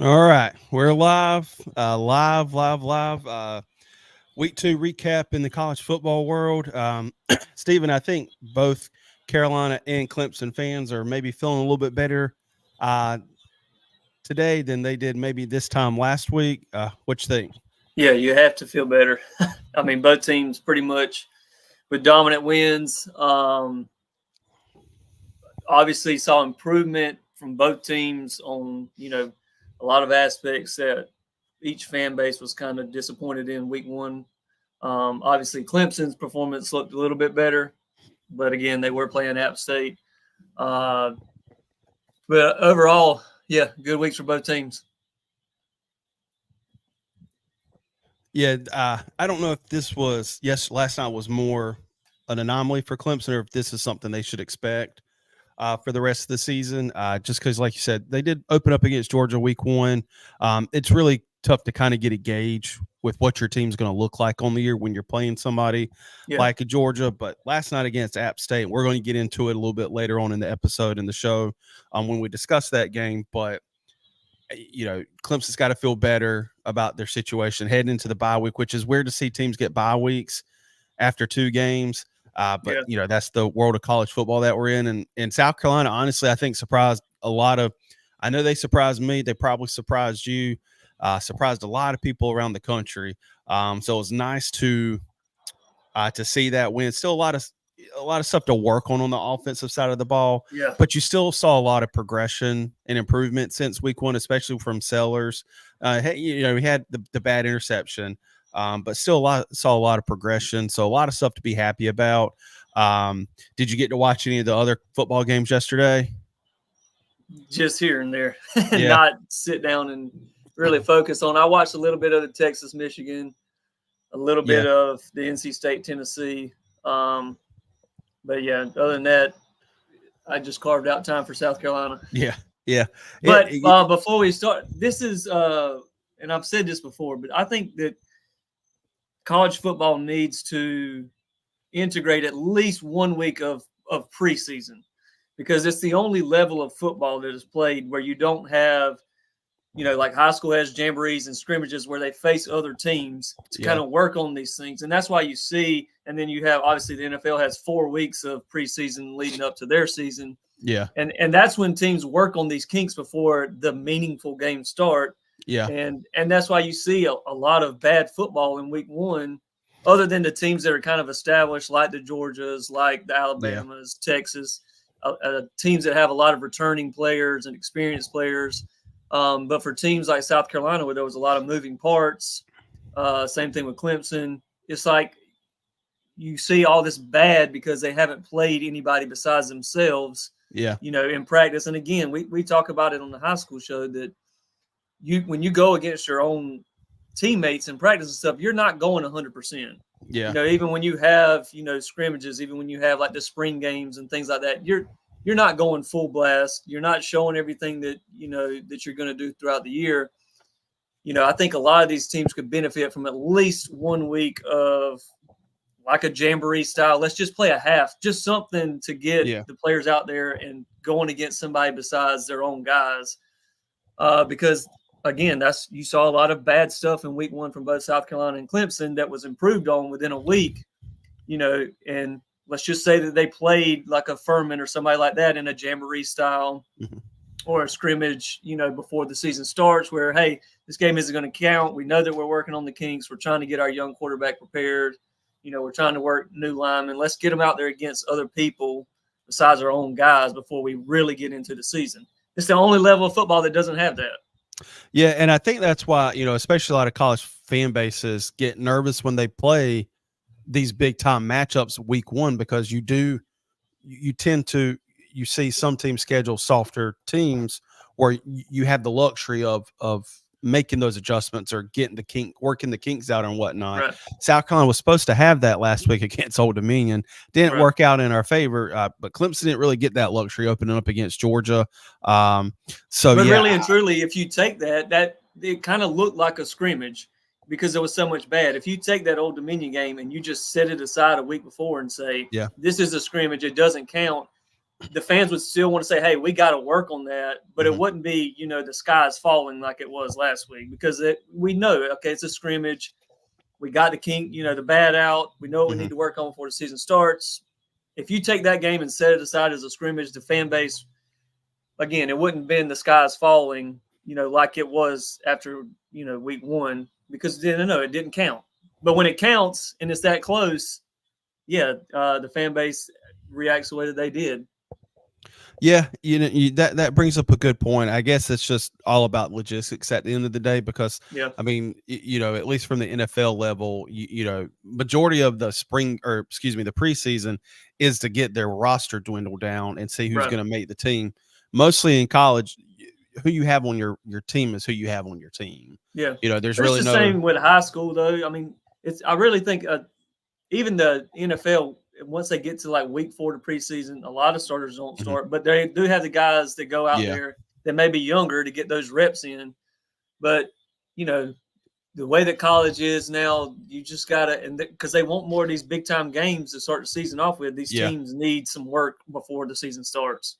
All right, we're live. Week 2 recap in the college football world. Stephen, I think both Carolina and Clemson fans are maybe feeling a little bit better today than they did maybe this time last week. What you think? Yeah, you have to feel better. I mean, both teams pretty much with dominant wins. Obviously saw improvement from both teams on, a lot of aspects that each fan base was kind of disappointed in week 1. Obviously, Clemson's performance looked a little bit better, but again, they were playing App State. But overall, yeah, good weeks for both teams. Yeah, I don't know if this was last night was more an anomaly for Clemson, or if this is something they should expect for the rest of the season. Just because, like you said, they did open up against Georgia week 1. It's really tough to kind of get a gauge with what your team's going to look like on the year when you're playing somebody like a Georgia. But last night against App State, we're going to get into it a little bit later on in the episode in the show when we discuss that game. But Clemson's got to feel better about their situation heading into the bye week, which is weird to see teams get bye weeks after 2 games. But that's the world of college football that we're in. And South Carolina, honestly, I think surprised a lot of – I know they surprised me. They probably surprised you, surprised a lot of people around the country. So it was nice to see that win. Still a lot of stuff to work on the offensive side of the ball. Yeah. But you still saw a lot of progression and improvement since week 1, especially from Sellers. We had the bad interception. But still saw a lot of progression. So a lot of stuff to be happy about. Did you get to watch any of the other football games yesterday? Just here and there. Yeah. Not sit down and really focus on. I watched a little bit of the Texas, Michigan, a little bit of the NC State, Tennessee. But yeah, other than that, I just carved out time for South Carolina. Yeah. But before we start, this is and I've said this before, but I think that college football needs to integrate at least 1 week of preseason, because it's the only level of football that is played where you don't have like high school has jamborees and scrimmages where they face other teams to kind of work on these things. And that's why you see, and then you have, obviously the NFL has 4 weeks of preseason leading up to their season. Yeah. And that's when teams work on these kinks before the meaningful games start. Yeah. And that's why you see a lot of bad football in week 1, other than the teams that are kind of established, like the Georgias, like the Alabamas, Texas, teams that have a lot of returning players and experienced players. But for teams like South Carolina, where there was a lot of moving parts, same thing with Clemson, it's like you see all this bad because they haven't played anybody besides themselves, in practice. And again, we talk about it on the high school show that when you go against your own teammates in practice and stuff, you're not going 100%. Yeah. Even when you have, scrimmages, even when you have like the spring games and things like that, you're not going full blast. You're not showing everything that, that you're going to do throughout the year. I think a lot of these teams could benefit from at least 1 week of like a jamboree style. Let's just play a half, just something to get the players out there and going against somebody besides their own guys. Because again, you saw a lot of bad stuff in week 1 from both South Carolina and Clemson that was improved on within a week, and let's just say that they played like a Furman or somebody like that in a jamboree style or a scrimmage, before the season starts where, hey, this game isn't going to count. We know that we're working on the kinks. We're trying to get our young quarterback prepared. We're trying to work new linemen. Let's get them out there against other people besides our own guys before we really get into the season. It's the only level of football that doesn't have that. Yeah, and I think that's why, especially a lot of college fan bases get nervous when they play these big time matchups week 1, because you see some teams schedule softer teams where you have the luxury of making those adjustments or working the kinks out and whatnot. Right. South Carolina was supposed to have that last week against Old Dominion. Didn't work out in our favor, but Clemson didn't really get that luxury opening up against Georgia. But really and truly, if you take that it kind of looked like a scrimmage because there was so much bad. If you take that Old Dominion game and you just set it aside a week before and say, this is a scrimmage, it doesn't count, the fans would still want to say, hey, we got to work on that. But it wouldn't be, the sky's falling like it was last week, because we know, okay, it's a scrimmage. We got the kink, the bad out. We know what we need to work on before the season starts. If you take that game and set it aside as a scrimmage, the fan base, again, it wouldn't have been the sky's falling, like it was after, week 1, because it didn't count. But when it counts and it's that close, the fan base reacts the way that they did. Yeah, that brings up a good point. I guess it's just all about logistics at the end of the day, because I mean, at least from the NFL level, majority of the the preseason is to get their roster dwindled down and see who's going to make the team. Mostly in college, who you have on your team is who you have on your team. Yeah, there's really the same with high school though. I mean, I really think even the NFL, once they get to like week 4 to preseason, a lot of starters don't start, but they do have the guys that go out there that may be younger to get those reps in. But, the way that college is now, you just got to, and because they want more of these big time games to start the season off with, these teams need some work before the season starts.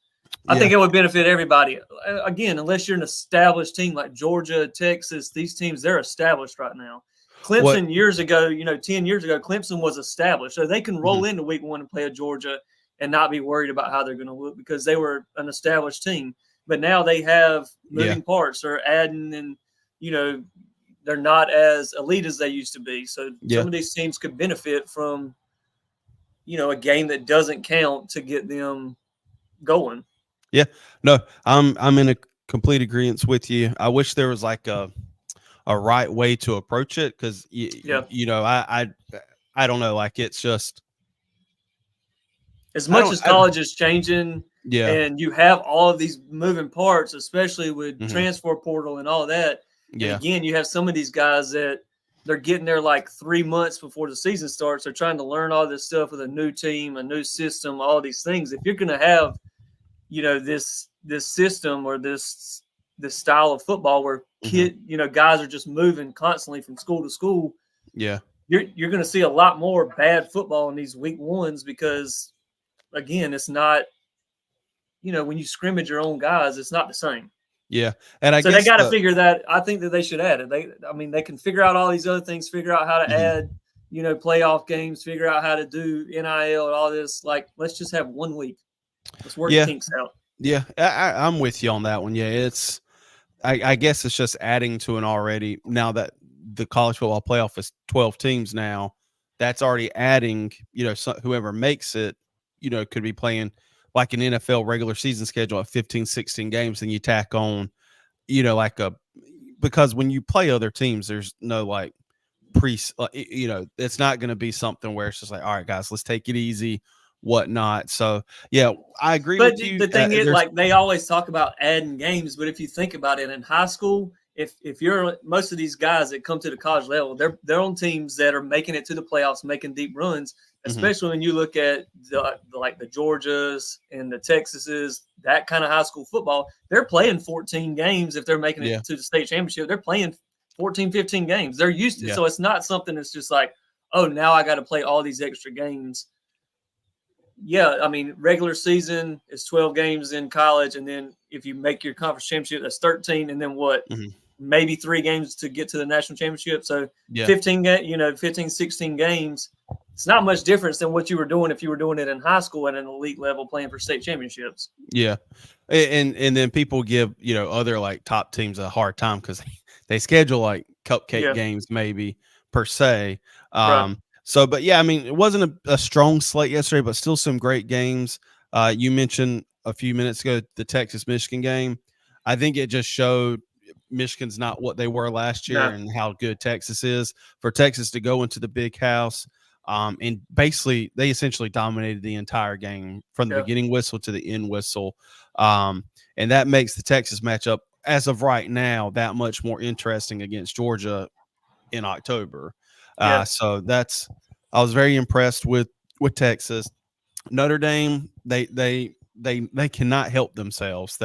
I think it would benefit everybody. Again, unless you're an established team like Georgia, Texas, these teams, they're established right now. Clemson years ago, 10 years ago, Clemson was established. So they can roll into week 1 and play a Georgia and not be worried about how they're going to look because they were an established team. But now they have moving parts. They're adding and, they're not as elite as they used to be. So some of these teams could benefit from, a game that doesn't count to get them going. Yeah. No, I'm in a complete agreement with you. I wish there was like a right way to approach it, because I don't know, like it's just as much as college is changing and you have all of these moving parts, especially with transfer portal and all that. And again, you have some of these guys that they're getting there like 3 months before the season starts. They're trying to learn all this stuff with a new team, a new system, all these things. If you're going to have, this system or this style of football where guys are just moving constantly from school to school. Yeah. You're going to see a lot more bad football in these week 1s because, again, it's not, when you scrimmage your own guys, it's not the same. Yeah, and I So they guess got to figure that. I think that they should add it. They can figure out all these other things, figure out how to add, playoff games, figure out how to do NIL and all this. Like, let's just have 1 week. Let's work the yeah, kinks out. yeah, I'm with you on that one. Yeah, I guess it's just adding to an already, now that the college football playoff is 12 teams now, that's already adding, whoever makes it, could be playing like an NFL regular season schedule at 15, 16 games, and you tack on, like because when you play other teams, there's no like it's not going to be something where it's just like, all right, guys, let's take it easy, whatnot. So yeah, I agree But with you. the thing is, There's like, they always talk about adding games, but if you think about it, in high school, if you're most of these guys that come to the college level, they're on teams that are making it to the playoffs, making deep runs. Especially when you look at the Georgias and the Texases, that kind of high school football, they're playing 14 games. If they're making it to the state championship, they're playing 14, 15 games. They're used to it. So it's not something that's just like, oh, now I got to play all these extra games. Yeah, I mean, regular season is 12 games in college, and then if you make your conference championship, that's 13, and then what? Maybe 3 games to get to the national championship. So 15, 16 games. It's not much difference than what you were doing if you were doing it in high school at an elite level playing for state championships. Yeah. And then people give, other like top teams a hard time because they schedule like cupcake games maybe per se. Right. So, but yeah, I mean, it wasn't a strong slate yesterday, but still some great games. You mentioned a few minutes ago the Texas-Michigan game. I think it just showed Michigan's not what they were last year and how good Texas is. For Texas to go into the big house, and basically they essentially dominated the entire game from the beginning whistle to the end whistle. And that makes the Texas matchup, as of right now, that much more interesting against Georgia in October. So I was very impressed with Texas. Notre Dame, they cannot help themselves.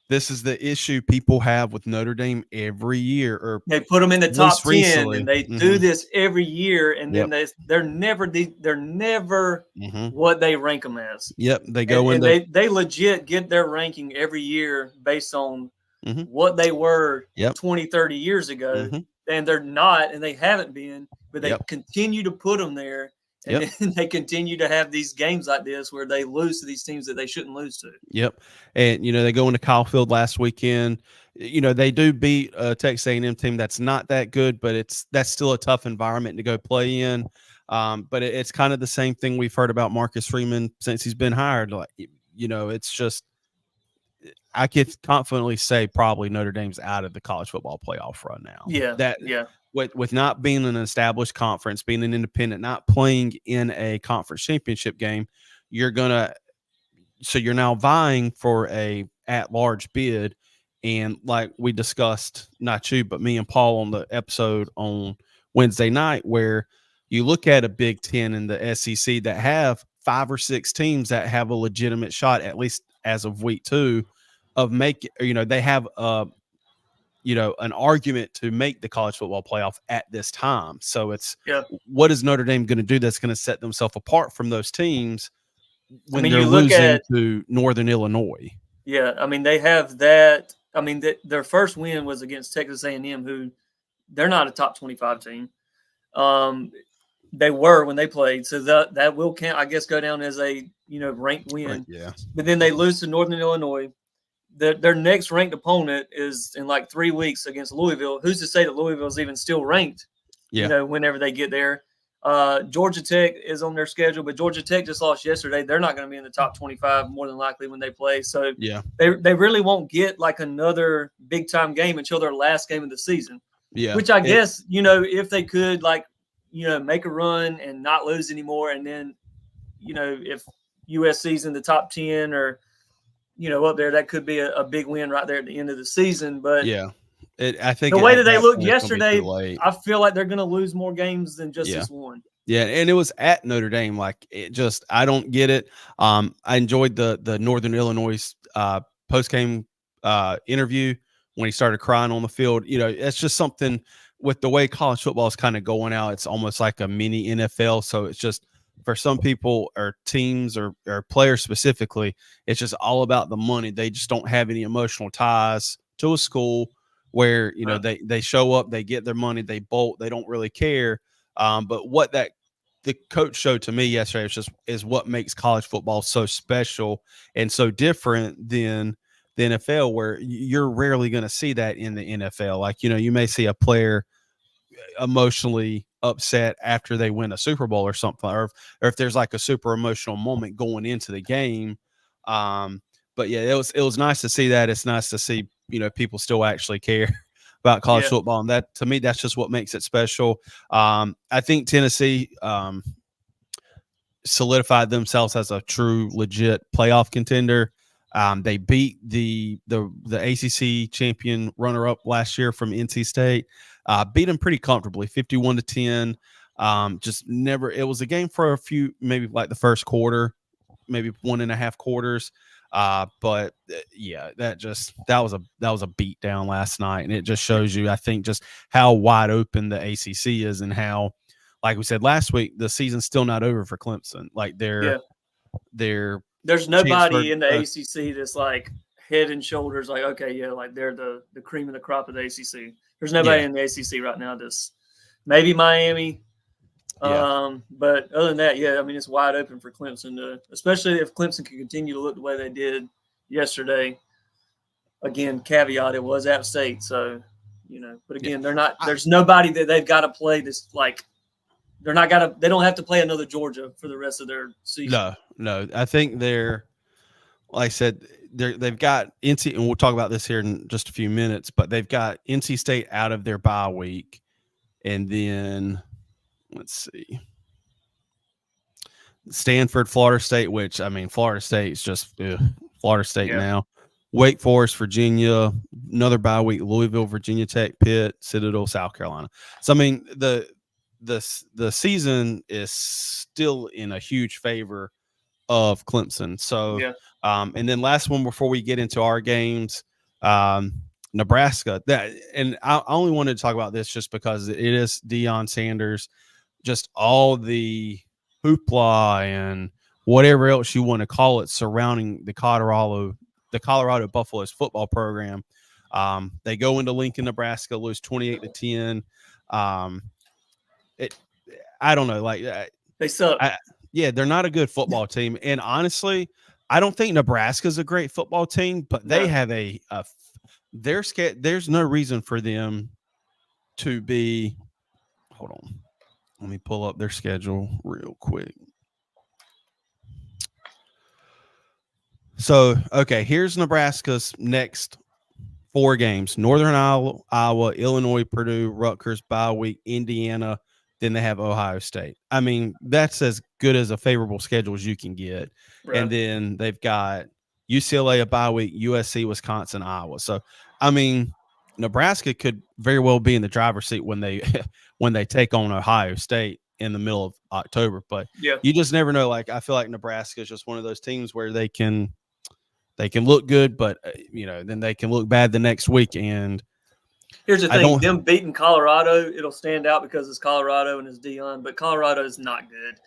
This is the issue people have with Notre Dame every year. Or they put them in the top 10, recently. and they do this every year, and then they're never what they rank them as. Yep, they go in. They legit get their ranking every year based on what they were 20, 30 years ago, and they're not, and they haven't been, but they continue to put them there. And then they continue to have these games like this where they lose to these teams that they shouldn't lose to. Yep. And, they go into Kyle Field last weekend. They do beat a Texas A&M team that's not that good, but that's still a tough environment to go play in. But it's kind of the same thing we've heard about Marcus Freeman since he's been hired. Like, it's just, I could confidently say probably Notre Dame's out of the college football playoff right now. With not being an established conference, being an independent, not playing in a conference championship game, you're now vying for a at-large bid. And like we discussed, not you, but me and Paul on the episode on Wednesday night, where you look at a Big Ten and the SEC that have 5 or 6 teams that have a legitimate shot, at least as of week 2, of they have an argument to make the college football playoff at this time. So it's what is Notre Dame going to do that's going to set themselves apart from those teams when they're losing to Northern Illinois? Yeah, I mean, they have that. I mean, their first win was against Texas A&M, who they're not a top 25 team. They were when they played, so that will count, I guess, go down as a ranked win. Right, yeah. But then they lose to Northern Illinois. Their next ranked opponent is in like 3 weeks against Louisville. Who's to say that Louisville is even still ranked? Yeah. Whenever they get there. Georgia Tech is on their schedule, but Georgia Tech just lost yesterday. They're not going to be in the top 25 more than likely when they play. So they really won't get like another big time game until their last game of the season. Yeah. Which I guess, if they could make a run and not lose anymore. And then, if USC's in the top 10 or, up there, that could be a big win right there at the end of the season. But I think the way that they looked yesterday, I feel like they're going to lose more games than just this one. Yeah, and it was at Notre Dame. Like, I don't get it. I enjoyed the Northern Illinois post-game interview when he started crying on the field. It's just something with the way college football is kind of going out. It's almost like a mini NFL. So it's just for some people or teams or players specifically, it's just all about the money. They just don't have any emotional ties to a school where, Right. they show up, they get their money, they bolt, they don't really care. But what the coach showed to me yesterday is what makes college football so special and so different than the NFL, where you're rarely going to see that in the NFL. Like, you may see a player emotionally upset after they win a Super Bowl or something, or if there's like a super emotional moment going into the game. But yeah, it was nice to see that. It's nice to see, people still actually care about college Yeah. football, and that, to me, that's just what makes it special. I think Tennessee solidified themselves as a true legit playoff contender. They beat the ACC champion runner up last year from NC State. Beat them pretty comfortably, 51-10. Just never. It was a game for a few, maybe like the first quarter, maybe 1.5 quarters. But yeah, that was a beat down last night, and it just shows you, I think, just how wide open the ACC is, and how, like we said last week, the season's still not over for Clemson. Like Yeah. they're There's transferred. nobody in the ACC that's like head and shoulders like, okay, yeah, like they're the cream of the crop of the ACC. There's nobody in the ACC right now that's maybe Miami. But other than that, yeah, I mean, it's wide open for Clemson especially if Clemson can continue to look the way they did yesterday. Again, caveat, it was App State, so but again, they're not. There's nobody that they've got to play this like. They don't have to play another Georgia for the rest of their season. No. I think like I said, they've got NC, and we'll talk about this here in just a few minutes, but they've got NC State out of their bye week. And then let's see, Stanford, Florida State, which, I mean, Florida State is just Florida State now. Wake Forest, Virginia, another bye week, Louisville, Virginia Tech, Pitt, Citadel, South Carolina. So, I mean, the season is still in a huge favor of Clemson. So, and then last one before we get into our games, Nebraska. And I only wanted to talk about this just because it is Deion Sanders. Just all the hoopla and whatever else you want to call it surrounding the Colorado Buffaloes football program. They go into Lincoln, Nebraska, lose 28-10. I don't know, like they suck. They're not a good football team, and honestly, I don't think Nebraska's a great football team, but they have there's no reason for them to be. Hold on, let me pull up their schedule real quick. So, okay, here's Nebraska's next 4 games: Northern Iowa, Illinois, Purdue, Rutgers, bye week, Indiana. Then they have Ohio State. I mean, that's as good as a favorable schedule as you can get. Right. And then they've got UCLA, a bye week, USC, Wisconsin, Iowa. So, I mean, Nebraska could very well be in the driver's seat when they take on Ohio State in the middle of October. But you just never know. Like, I feel like Nebraska is just one of those teams where they can look good, but then they can look bad the next week. And here's the thing: them beating Colorado, it'll stand out because it's Colorado and it's Deion. But Colorado is not good.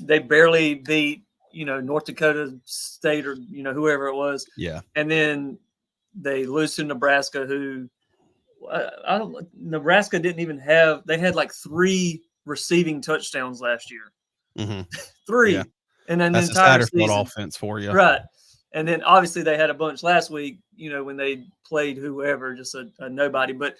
They barely beat North Dakota State or whoever it was. Yeah, and then they lose to Nebraska, who Nebraska didn't even have. They had like 3 receiving touchdowns last year. Mm-hmm. 3, and then that's the entire season offense for you, right? And then obviously they had a bunch last week, when they played whoever, just a nobody. But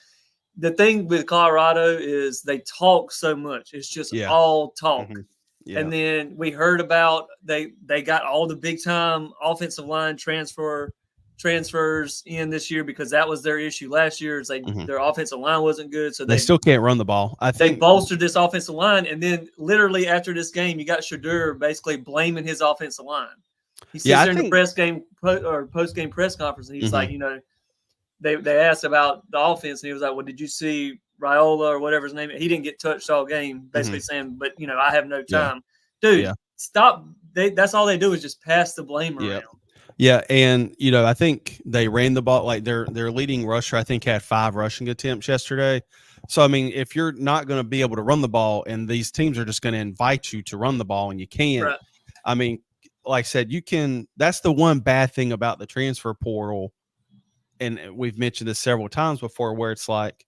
the thing with Colorado is they talk so much. It's just all talk. Mm-hmm. Yeah. And then we heard about they got all the big time offensive line transfers in this year because that was their issue last year. Is their offensive line wasn't good, so they still can't run the ball. I think they bolstered this offensive line, and then literally after this game, you got Shadur basically blaming his offensive line. He sits there in the post game press conference, and he's like, they asked about the offense, and he was like, "Well, did you see Raiola or whatever his name is? He didn't get touched all game." Basically saying, "But I have no time, dude. Stop." That's all they do is just pass the blame around. Yeah, and I think they ran the ball like their leading rusher. I think had 5 rushing attempts yesterday. So, I mean, if you're not going to be able to run the ball and these teams are just going to invite you to run the ball and you can't, Right. I mean, like I said, you can. That's the one bad thing about the transfer portal. And we've mentioned this several times before, where it's like,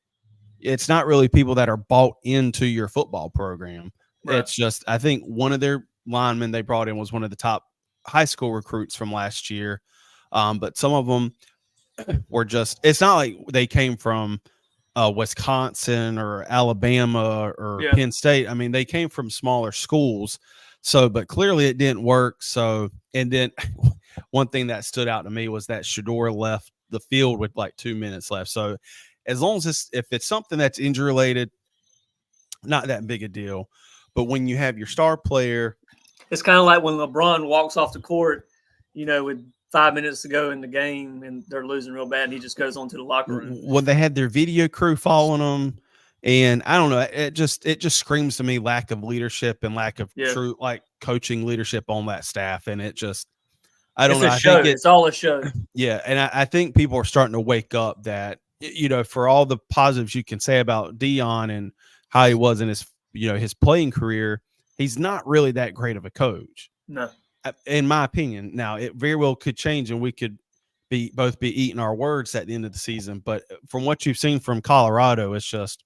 it's not really people that are bought into your football program. Right. It's just, I think one of their linemen they brought in was one of the top high school recruits from last year. But some of them were just, it's not like they came from Wisconsin or Alabama or Yeah. Penn State. I mean, they came from smaller schools. So, but clearly it didn't work. So, and then one thing that stood out to me was that Shador left the field with like 2 minutes left. So, as long as if it's something that's injury related, not that big a deal. But when you have your star player, It's kind of like when LeBron walks off the court, with 5 minutes to go in the game and they're losing real bad, and he just goes on to the locker room. when they had their video crew following them, and I don't know, it just screams to me lack of leadership and lack of Yeah. true like coaching leadership on that staff. And it just, I don't It's know. a I show. think It's all a show. yeah, and I think people are starting to wake up that for all the positives you can say about Dion and how he was in his his playing career, he's not really that great of a coach. No. In my opinion. Now it very well could change, and we could both be eating our words at the end of the season. But from what you've seen from Colorado, it's just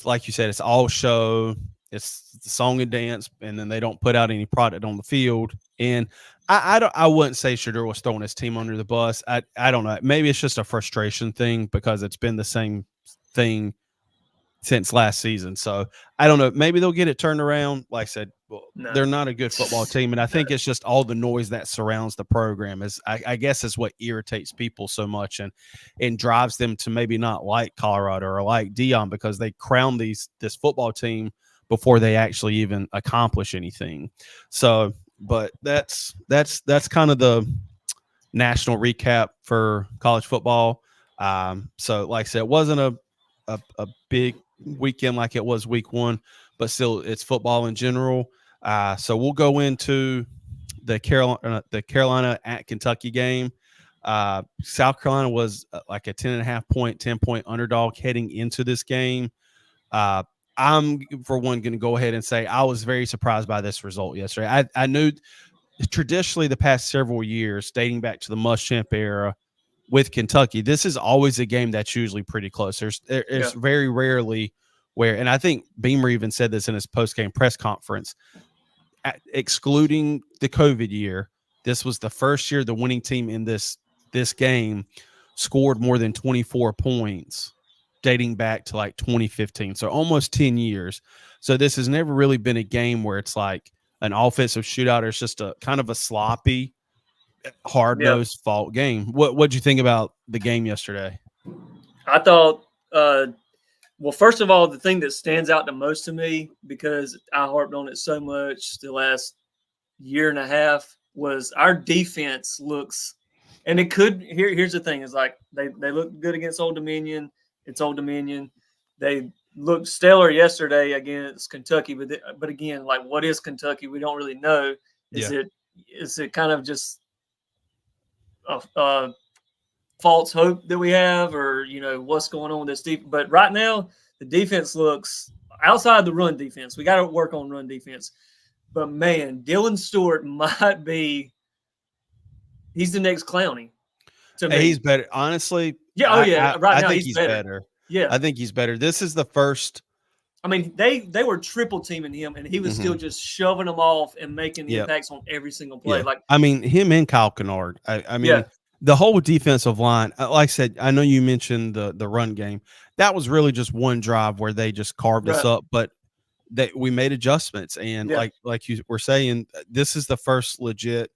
like you said, it's all show. It's the song and dance, and then they don't put out any product on the field. And I wouldn't say Shador was throwing his team under the bus. I don't know. Maybe it's just a frustration thing because it's been the same thing since last season. So I don't know. Maybe they'll get it turned around. Like I said, No. they're not a good football team, and I think it's just all the noise that surrounds the program is, I guess, is what irritates people so much and drives them to maybe not like Colorado or like Dion, because they crown this football team before they actually even accomplish anything. So, but that's kind of the national recap for college football. So, like I said, it wasn't a big weekend like it was week one, but still it's football in general. So we'll go into the Carolina at Kentucky game. South Carolina was like a 10.5 point underdog heading into this game. I'm, for one, going to go ahead and say I was very surprised by this result yesterday. I knew traditionally the past several years, dating back to the Muschamp era, with Kentucky, this is always a game that's usually pretty close. There's very rarely where, and I think Beamer even said this in his post-game press conference, excluding the COVID year, this was the first year the winning team in this game scored more than 24 points dating back to like 2015. So almost 10 years. So this has never really been a game where it's like an offensive shootout, or it's just a kind of a sloppy, hard-nosed fault game. What'd you think about the game yesterday? I thought, well, first of all, the thing that stands out the most to me, because I harped on it so much the last year and a half, was our defense looks, and it could, here's the thing, is like they look good against Old Dominion. It's Old Dominion. They looked stellar yesterday against Kentucky, but again, like, what is Kentucky? We don't really know. Is it kind of just a false hope that we have, or what's going on with this defense? But right now the defense looks, outside the run defense, we got to work on run defense, but man, Dylan Stewart might be, he's the next Clowney to me. He's better, honestly. Yeah. Right now I think he's better. Yeah, I think he's better. This is the first. I mean, they were triple teaming him, and he was still just shoving them off and making the impacts on every single play. Like, I mean, him and Kyle Kennard. I mean, the whole defensive line. Like I said, I know you mentioned the run game. That was really just one drive where they just carved us up, but we made adjustments, and like you were saying, this is the first legit.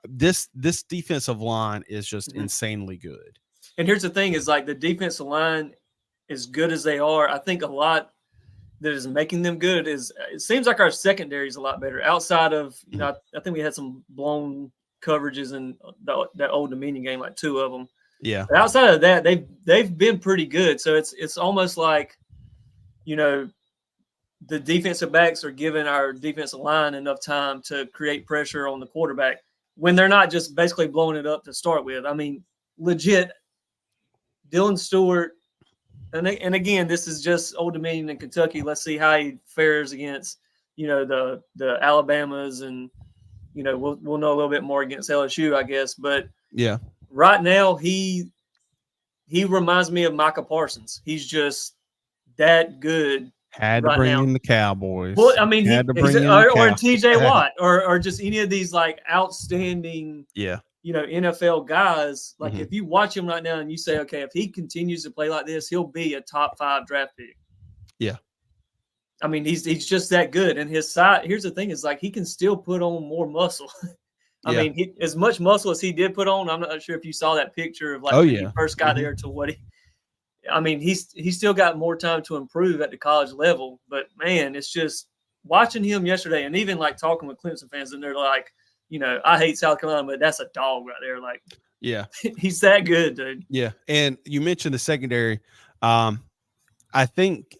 This defensive line is just insanely good. And here's the thing: is like the defensive line, as good as they are, I think a lot that is making them good is, it seems like our secondary is a lot better. Outside of, I think we had some blown coverages in that Old Dominion game, like 2 of them. Yeah. But outside of that, they've been pretty good. So it's almost like, the defensive backs are giving our defensive line enough time to create pressure on the quarterback when they're not just basically blowing it up to start with. I mean, legit, Dylan Stewart And again, this is just Old Dominion and Kentucky. Let's see how he fares against, the Alabamas, and we'll know a little bit more against LSU, I guess. But Yeah. right now, he reminds me of Micah Parsons. He's just that good Had to right bring now. in the Cowboys. Well, I mean, had to bring in the or Cow- T.J. Watt, or just any of these like outstanding, Yeah. NFL guys. Like Mhm. if you watch him right now and you say, okay, if he continues to play like this, he'll be a top 5 draft pick. Yeah. I mean, he's just that good. And his side, here's the thing, is like he can still put on more muscle. I Yeah. mean, as much muscle as he did put on, I'm not sure if you saw that picture of like Oh, when he yeah. first got there to what he. I mean, he's still got more time to improve at the college level. But man, it's just watching him yesterday, and even like talking with Clemson fans, and they're like, I hate South Carolina, but that's a dog right there. Like, Yeah. he's that good, dude. Yeah. And you mentioned the secondary. I think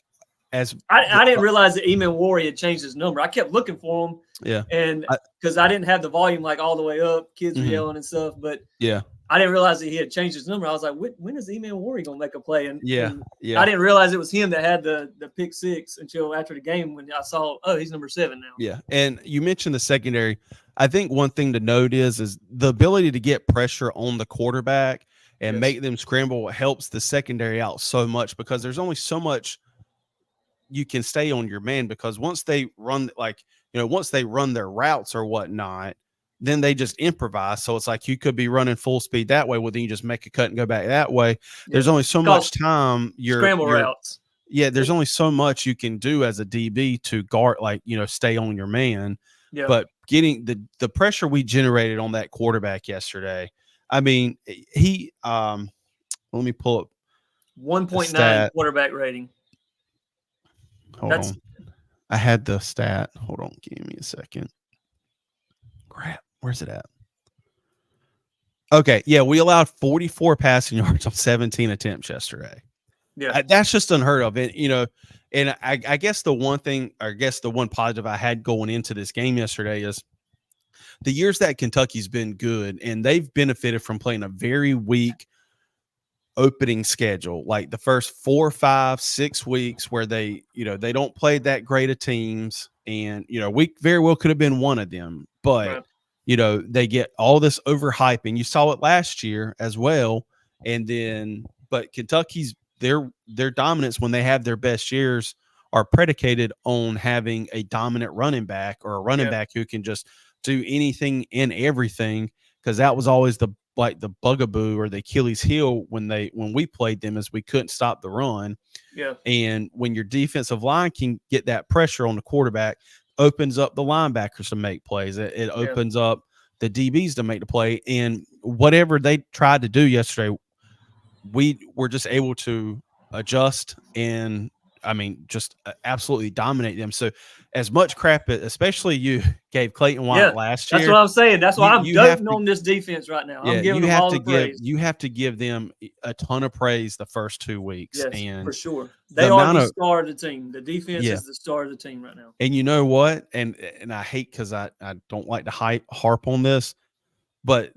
as I didn't realize that Eamon Warrior had changed his number. I kept looking for him. Yeah. And because I didn't have the volume like all the way up, kids were yelling and stuff. But yeah, I didn't realize that he had changed his number. I was like, when is Eamon Warrior gonna make a play? And yeah. I didn't realize it was him that had the pick 6 until after the game when I saw, oh, he's number 7 now. Yeah. And you mentioned the secondary. I think one thing to note is the ability to get pressure on the quarterback and make them scramble helps the secondary out so much, because there's only so much you can stay on your man, because once they run once they run their routes or whatnot, then they just improvise. So it's like you could be running full speed that way. Well, then you just make a cut and go back that way. Yeah. There's only so much time. Scramble routes. Yeah, there's only so much you can do as a DB to guard, stay on your man. Yeah. But getting the pressure we generated on that quarterback yesterday, I mean, he let me pull up 1.9 quarterback rating. Hold on. I had the stat. Hold on. Give me a second. Crap. Where's it at? Okay. Yeah. We allowed 44 passing yards on 17 attempts yesterday. Yeah. That's just unheard of. And, and I guess the one positive I had going into this game yesterday is the years that Kentucky's been good, and they've benefited from playing a very weak opening schedule, like the first 4, 5, 6 weeks where they don't play that great of teams, and we very well could have been one of them, but they get all this overhyping. You saw it last year as well, and then but Kentucky's their dominance when they have their best years are predicated on having a dominant running back, or a running back who can just do anything and everything, because that was always the bugaboo or the Achilles heel when we played them, is we couldn't stop the run. Yeah. And when your defensive line can get that pressure on the quarterback, opens up the linebackers to make plays. It opens up the DBs to make the play. And whatever they tried to do yesterday, we were just able to adjust and just absolutely dominate them. So as much crap, especially you gave Clayton White last year. That's what I'm saying. That's why I'm doting on this defense right now. I'm giving them all the praise. You have to give them a ton of praise the first 2 weeks. Yes, and for sure. They are the star of the team. The defense is the star of the team right now. And you know what? And I hate, because I don't like to harp on this, but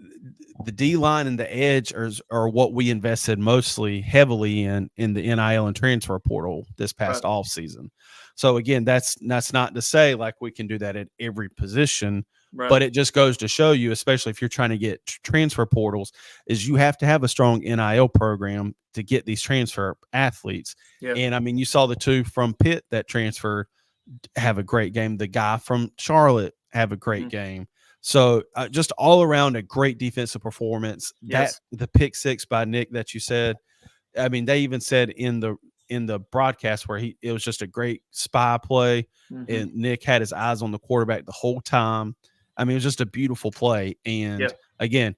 the D line and the edge are what we invested heavily in the NIL and transfer portal this past off season. So again, that's not to say like we can do that at every position, but it just goes to show you, especially if you're trying to get transfer portals, is you have to have a strong NIL program to get these transfer athletes. Yeah. And you saw the 2 from Pitt that transferred have a great game. The guy from Charlotte have a great game. So just all around a great defensive performance. Yes. That the pick 6 by Nick that you said, they even said in the broadcast where it was just a great spy play, and Nick had his eyes on the quarterback the whole time. It was just a beautiful play. And again,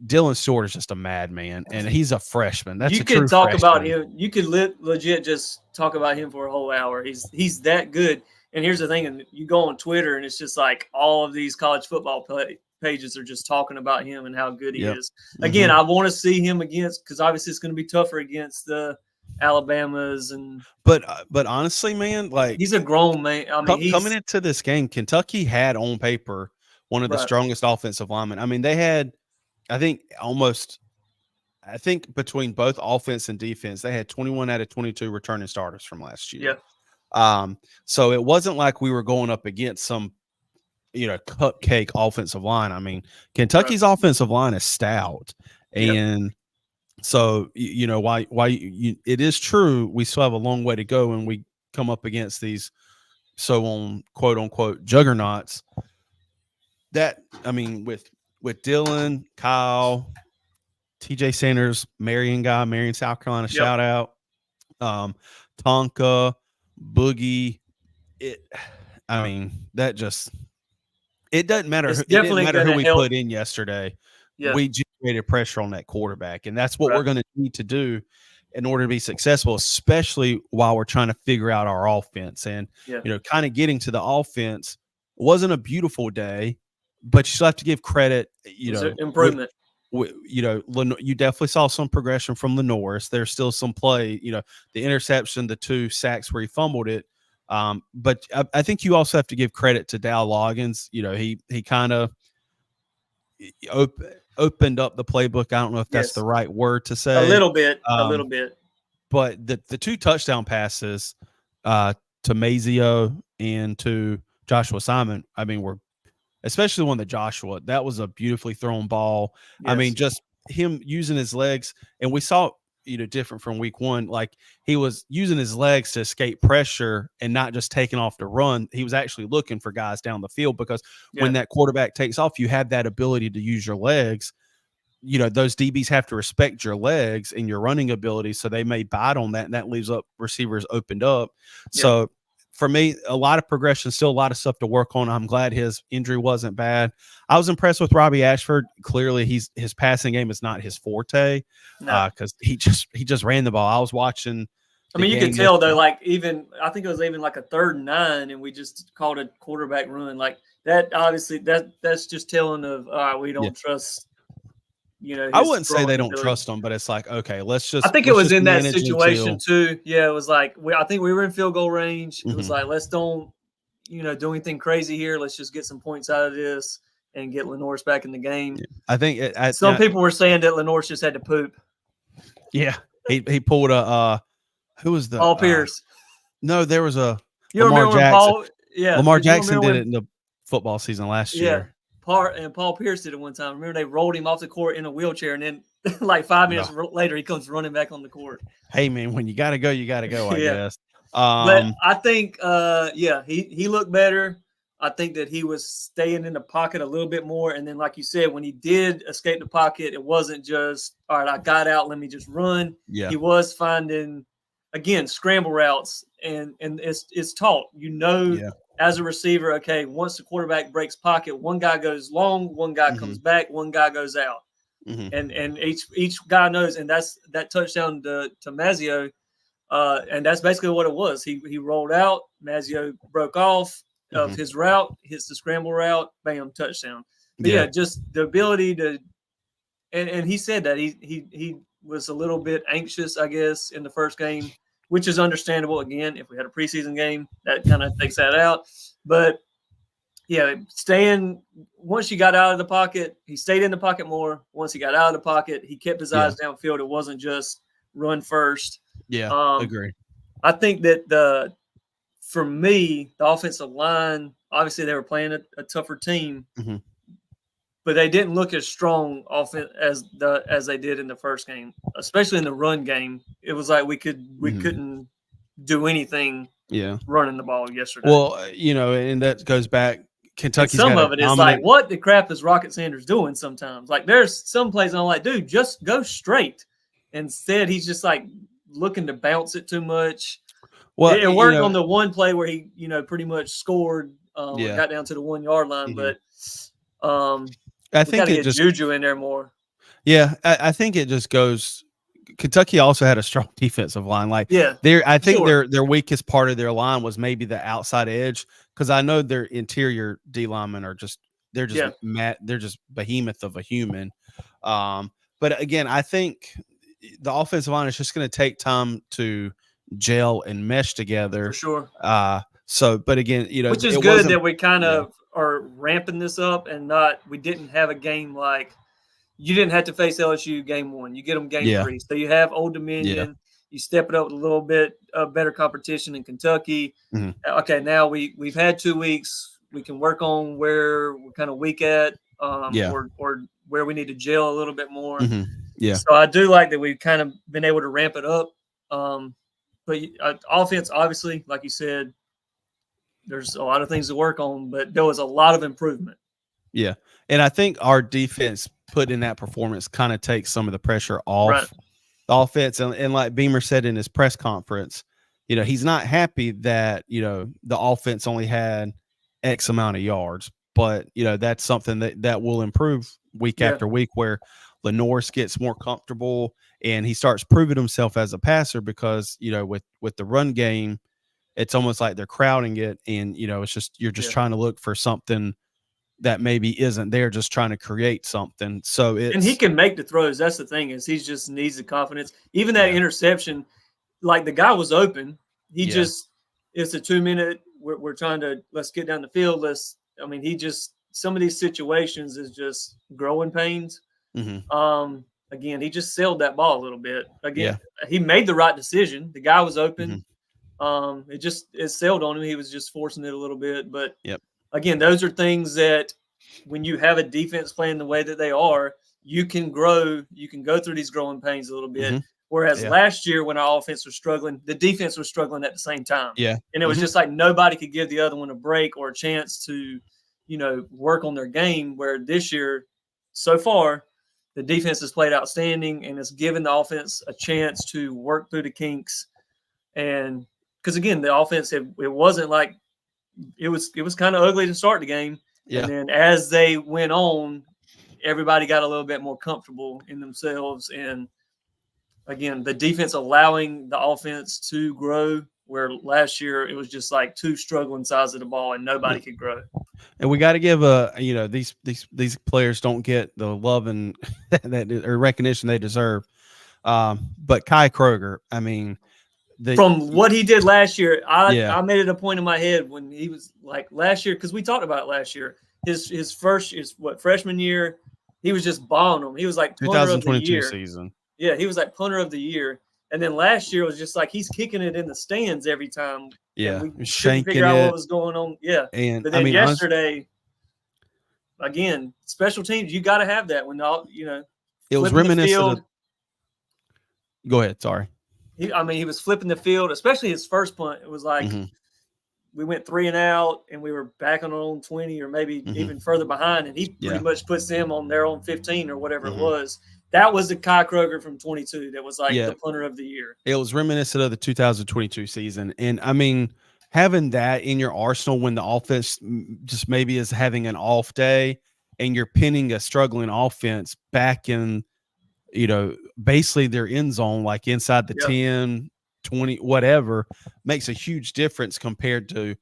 Dylan Stewart is just a madman, and he's a freshman. That's you a could true talk freshman. about him. You could legit just talk about him for a whole hour. He's that good. And here's the thing, and you go on Twitter, and it's just like all of these college football pages are just talking about him and how good he is. Again, I want to see him because obviously it's going to be tougher against the Alabamas. But honestly, man, like, he's a grown man. Coming into this game, Kentucky had on paper one of the strongest offensive linemen. They had, I think, almost I think between both offense and defense, they had 21 out of 22 returning starters from last year. So it wasn't like we were going up against some, cupcake offensive line. I mean, Kentucky's offensive line is stout, and so why it is true. We still have a long way to go when we come up against these on quote unquote juggernauts. That I mean, with Dylan, Kyle, TJ Sanders, Marion, South Carolina, shout out, Tonka, Boogie. I mean, that just it doesn't matter. It didn't matter who we put in yesterday. We generated pressure on that quarterback, and that's what we're going to need to do in order to be successful, especially while we're trying to figure out our offense. And kind of getting to the offense wasn't a beautiful day, but you still have to give credit. Improvement. You definitely saw some progression from Lenoris. There's still some play. The interception, the 2 sacks where he fumbled it. But I think you also have to give credit to Dow Loggins. He kind of opened up the playbook. I don't know if that's the right word to say. A little bit. But the 2 touchdown passes to Mazio and to Joshua Simon, I mean, were especially one to Joshua. That was a beautifully thrown ball. Yes. I mean, just him using his legs, and we saw different from week 1. Like, he was using his legs to escape pressure and not just taking off to run. He was actually looking for guys down the field, because when that quarterback takes off, you have that ability to use your legs. Those DBs have to respect your legs and your running ability, so they may bite on that, and that leaves up receivers opened up. So for me, a lot of progression, still a lot of stuff to work on. I'm glad his injury wasn't bad. I was impressed with Robbie Ashford. Clearly, his passing game is not his forte, because he just ran the ball. I was watching. I mean, you could tell though. Like, I think it was even like a 3rd and 9, and we just called a quarterback run like that. Obviously, that's just telling of we don't trust. I wouldn't say they don't trust him, but it's like, okay, let's just. I think it was in that situation too. Yeah, it was like I think we were in field goal range. It was like, let's don't, do anything crazy here. Let's just get some points out of this and get Lenoris back in the game. Yeah. I think some people were saying that Lenoris just had to poop. Yeah, he pulled a who was the Paul Pierce? No, there was a Lamar Jackson. Lamar Jackson did it in the football season last year. Paul Pierce did it one time. Remember, they rolled him off the court in a wheelchair, and then like 5 minutes later, he comes running back on the court. Hey, man, when you got to go, you got to go, I guess. But I think, he looked better. I think that he was staying in the pocket a little bit more. And then, like you said, when he did escape the pocket, it wasn't just, all right, I got out, let me just run. Yeah. He was finding, again, scramble routes, and it's taught. As a receiver, okay, once the quarterback breaks pocket, one guy goes long, one guy comes back, one guy goes out. And each guy knows, and that's that touchdown to Mazio, and that's basically what it was. He rolled out, Mazio broke off of his route, hits the scramble route, bam, touchdown. But just the ability to, and he said that he was a little bit anxious, I guess, in the first game, which is understandable. Again, if we had a preseason game, that kind of takes that out. But once you got out of the pocket, he stayed in the pocket more. Once he got out of the pocket, he kept his eyes downfield. It wasn't just run first. Yeah, agree. I think that for me, the offensive line, obviously they were playing a tougher team, but they didn't look as strong as they did in the first game, especially in the run game. It was like we couldn't do anything running the ball yesterday. Well, and that goes back. Kentucky's some of it is like, what the crap is Rocket Sanders doing sometimes? Like, there's some plays I'm like, dude, just go straight. Instead, he's just like looking to bounce it too much. Well, it worked on the one play where he, pretty much scored, got down to the 1 yard line, but I think it just Juju in there more. Yeah, I think it just goes. Kentucky also had a strong defensive line. Like, I think their weakest part of their line was maybe the outside edge, because I know their interior D linemen are they're just behemoth of a human. But again, I think the offensive line is just going to take time to gel and mesh together. For sure. But again, which is good that we kind of are ramping this up, and we didn't have a game like you didn't have to face LSU game 1. You get them game Yeah. 3. So you have Old Yeah. Dominion. You step it up with a little bit better competition in Kentucky. Mhm. Okay, now we've had 2 weeks. We can work on where we're kind of weak at, Yeah. or where we need to gel a little bit more. Mhm. Yeah. So I do like that we've kind of been able to ramp it up. But offense, obviously, like you said, there's a lot of things to work on, but there was a lot of improvement. Yeah. And I think our defense put in that performance kind of takes some of the pressure off Right. the offense. And like Beamer said in his press conference, he's not happy that, the offense only had X amount of yards, but that's something that will improve week Yeah. after week, where Lenores gets more comfortable and he starts proving himself as a passer, because, with the run game, it's almost like they're crowding it. And, it's just, you're just trying to look for something that maybe isn't there, just trying to create something. So And he it's, can make the throws. That's the thing, is he just needs the confidence. Even that interception, like the guy was open. He just, it's a 2-minute. We're trying to, let's get down the field. Some of these situations is just growing pains. Again, he just sailed that ball a little bit. Again, he made the right decision. The guy was open. It sailed on him. He was just forcing it a little bit. But again, those are things that when you have a defense playing the way that they are, you can grow. You can go through these growing pains a little bit. Whereas last year, when our offense was struggling, the defense was struggling at the same time. And it was just like nobody could give the other one a break or a chance to, work on their game. Where this year, so far, the defense has played outstanding and it's given the offense a chance to work through the kinks. And because again, the offense, it wasn't like it was kind of ugly to start the game. And then as they went on, everybody got a little bit more comfortable in themselves. And again, the defense allowing the offense to grow, where last year it was just like 2 struggling sides of the ball and nobody could grow. And we got to give these players don't get the love and or recognition they deserve. But Kai Kroger, from what he did last year, I made it a point in my head when he was like last year, because we talked about it last year. His freshman year, he was just balling them. He was like punter of the year. Season. Yeah, he was like punter of the year. And then last year was just like he's kicking it in the stands every time. Yeah, we couldn't figure out what was going on. Yeah, but then yesterday, again, special teams, you got to have that when it was reminiscent. Go ahead. Sorry. He was flipping the field, especially his first punt. It was like we went 3 and out, and we were back on our own 20 or maybe even further behind, and he pretty much puts them on their own 15 or whatever it was. That was the Kai Kroger from 22 that was like the punter of the year. It was reminiscent of the 2022 season. And having that in your arsenal when the offense just maybe is having an off day and you're pinning a struggling offense back in, basically their end zone, like inside the 10, 20, whatever, makes a huge difference compared to,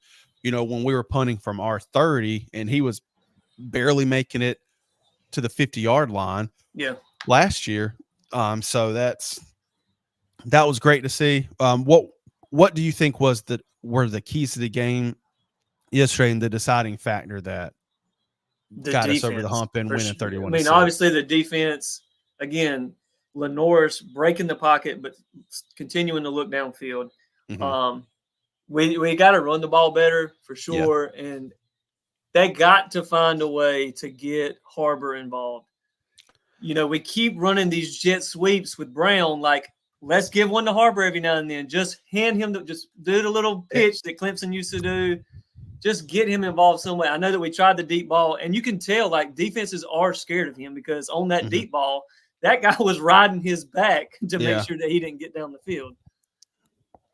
when we were punting from our 30 and he was barely making it to the 50-yard line. Last year. So that was great to see. What do you think were the keys to the game yesterday and the deciding factor that got us over the hump and winning 31-6? Obviously the defense, again, Lenore's breaking the pocket but continuing to look downfield. We got to run the ball better for sure, and they got to find a way to get Harbor involved. We keep running these jet sweeps with Brown. Like, let's give one to Harbor every now and then. Just hand him just do the little pitch that Clemson used to do. Just get him involved some way. I know that we tried the deep ball, and you can tell like defenses are scared of him because on that deep ball, that guy was riding his back to make sure that he didn't get down the field.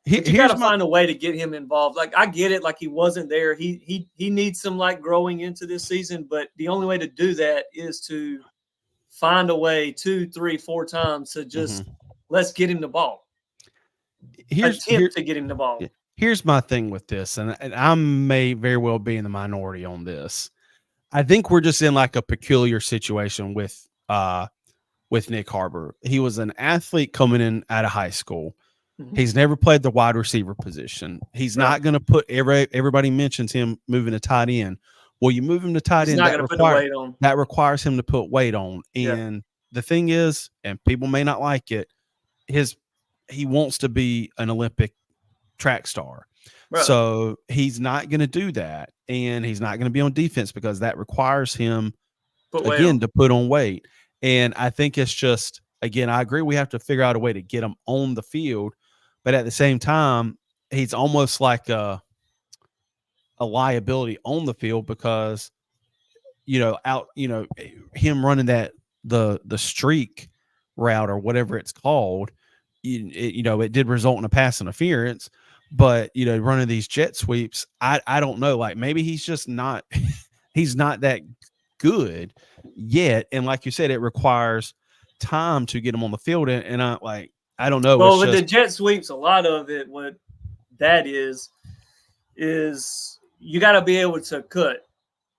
You got to find a way to get him involved. Like, I get it. Like, he wasn't there. He needs some like growing into this season, but the only way to do that is to find a way 2, 3, 4 times to just let's get him the ball. Attempt to get him the ball. Here's my thing with this, and I may very well be in the minority on this. I think we're just in like a peculiar situation with Nick Harbor. He was an athlete coming in out of high school. He's never played the wide receiver position. He's not going to put everybody mentions him moving to tight end. Well, you move him to tight end. That requires him to put weight on. And the thing is, and people may not like it, he wants to be an Olympic track star. Right. So he's not going to do that. And he's not going to be on defense because that requires him, Put weight again, on. to put on weight. And I think it's just, again, I agree we have to figure out a way to get him on the field. But at the same time, he's almost like a liability on the field because, him running the streak route or whatever it's called, it did result in a pass interference. But running these jet sweeps, I don't know. Like maybe he's just not he's not that good yet. And like you said, it requires time to get him on the field. And I don't know. Well, It's with the just jet sweeps, a lot of it, what that is you got to be able to cut.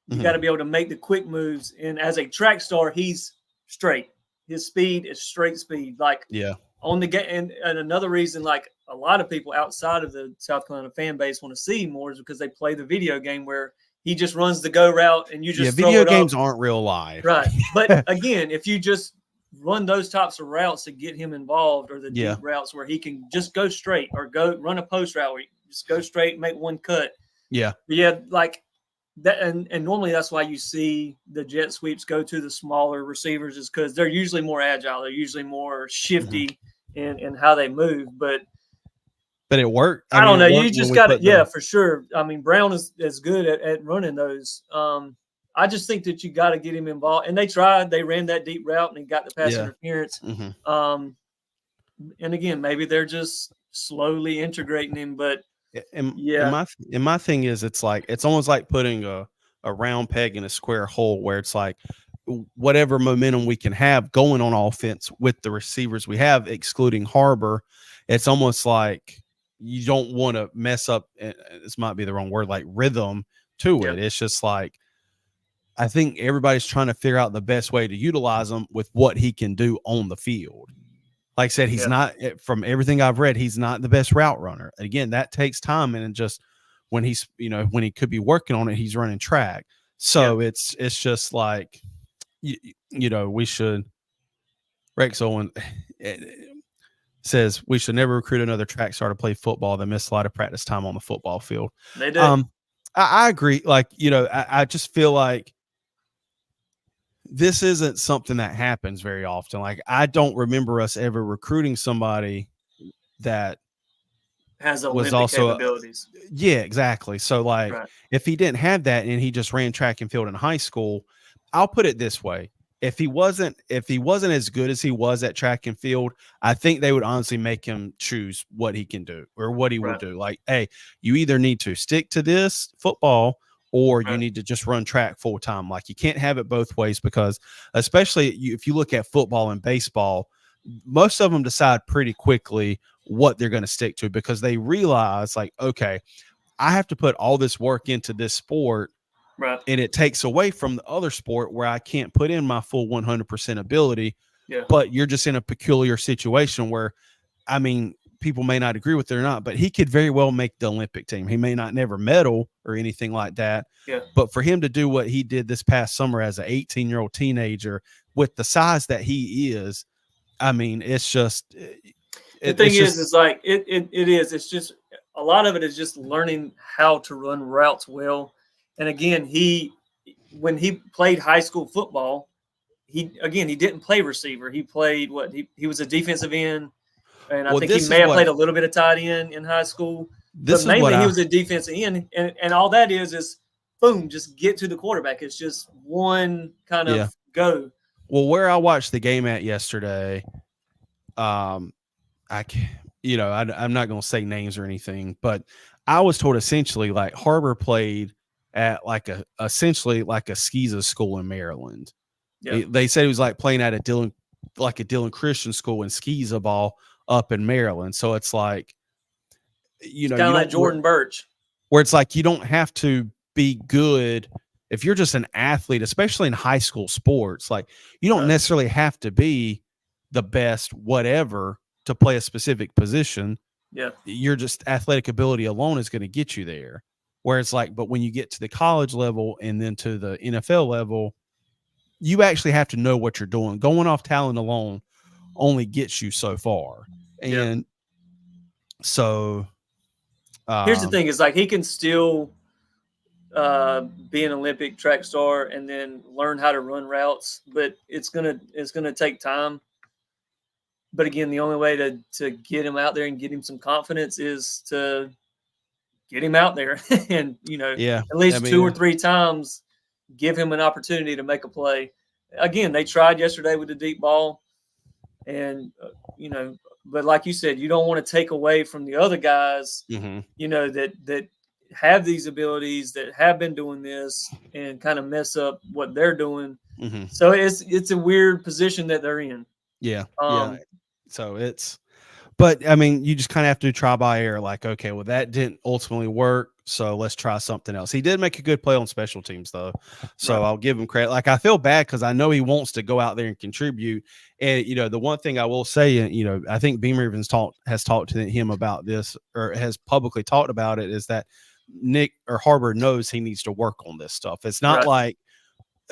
You got to be able to make the quick moves. And as a track star, he's straight. His speed is straight speed. Like yeah. on the game. And another reason, like a lot of people outside of the South Carolina fan base want to see more is because they play the video game where he just runs the go route and you just throw video it games up. aren't real life. Right. But again, if you just run those types of routes to get him involved, or the deep routes where he can just go straight or go run a post route where you just go straight, make one cut. Yeah. Yeah. Like that. And normally that's why you see the jet sweeps go to the smaller receivers, is because they're usually more agile. They're usually more shifty in how they move. But it worked. I don't know. You just got it. Yeah, for sure. I mean, Brown is good at running those. I just think that you got to get him involved. And they tried. They ran that deep route and he got the pass interference. And again, maybe they're just slowly integrating him. But and my thing is, it's almost like putting a round peg in a square hole, where it's like whatever momentum we can have going on offense with the receivers we have, excluding Harbor, it's almost like you don't want to mess up. This might be the wrong word, like rhythm to it. It's just like, I think everybody's trying to figure out the best way to utilize him with what he can do on the field. Like I said, he's not, from everything I've read, he's not the best route runner. Again, that takes time. And just when he's, when he could be working on it, he's running track. So it's just like, we should, Rex Owen says we should never recruit another track star to play football that missed a lot of practice time on the football field. They did. I agree. Like, I just feel like this isn't something that happens very often. Like, I don't remember us ever recruiting somebody that has Olympic capabilities. Yeah, exactly. So like, if he didn't have that and he just ran track and field in high school, I'll put it this way. If he wasn't as good as he was at track and field, I think they would honestly make him choose what he can do or what he will do. Like, hey, you either need to stick to this football or you need to just run track full time. Like, you can't have it both ways, because especially if you look at football and baseball, most of them decide pretty quickly what they're going to stick to, because they realize, like, okay, I have to put all this work into this sport. Right. And it takes away from the other sport where I can't put in my full 100% ability. Yeah. But you're just in a peculiar situation where, I mean, people may not agree with it or not, but he could very well make the Olympic team. He may not never medal or anything like that. Yeah. But for him to do what he did this past summer as an 18-year-old teenager with the size that he is, I mean, it's just. The thing is like it is. It's just a lot of it is just learning how to run routes well. And again, when he played high school football, he didn't play receiver. He played he was a defensive end, and I think he may have played a little bit of tight end in high school. But mainly he was a defensive end, and all that is boom, just get to the quarterback. It's just one kind of go. Well, where I watched the game at yesterday, I'm not going to say names or anything, but I was told essentially like Harbor played at essentially like a Skeeza school in Maryland. Yeah. They said he was like playing at a Dillon Christian school in Skeeza ball up in Maryland. So it's like, kind of like Jordan Birch, where it's like, you don't have to be good if you're just an athlete, especially in high school sports. Like, you don't necessarily have to be the best whatever to play a specific position. Yeah. You're just athletic ability alone is going to get you there. Where it's like, but when you get to the college level and then to the NFL level, you actually have to know what you're doing. Going off talent alone only gets you so far. Yeah. And so Here's the thing: is like he can still be an Olympic track star and then learn how to run routes, but it's gonna take time. But again, the only way to get him out there and get him some confidence is to get him out there and yeah, at I least two or mean, three times give him an opportunity to make a play. Again, they tried yesterday with the deep ball, and but like you said, you don't want to take away from the other guys, mhm, that have these abilities, that have been doing this, and kind of mess up what they're doing. mhm. So it's a weird position that they're in. Yeah, yeah. Um, So but I mean, you just kind of have to do try by error. Like, okay, well, that didn't ultimately work, so let's try something else. He did make a good play on special teams, though, so right, I'll give him credit. Like, I feel bad because I know he wants to go out there and contribute. And the one thing I will say, I think Beamer even has talked to him about this, or has publicly talked about it, is that Nick or Harbor knows he needs to work on this stuff. It's not right, like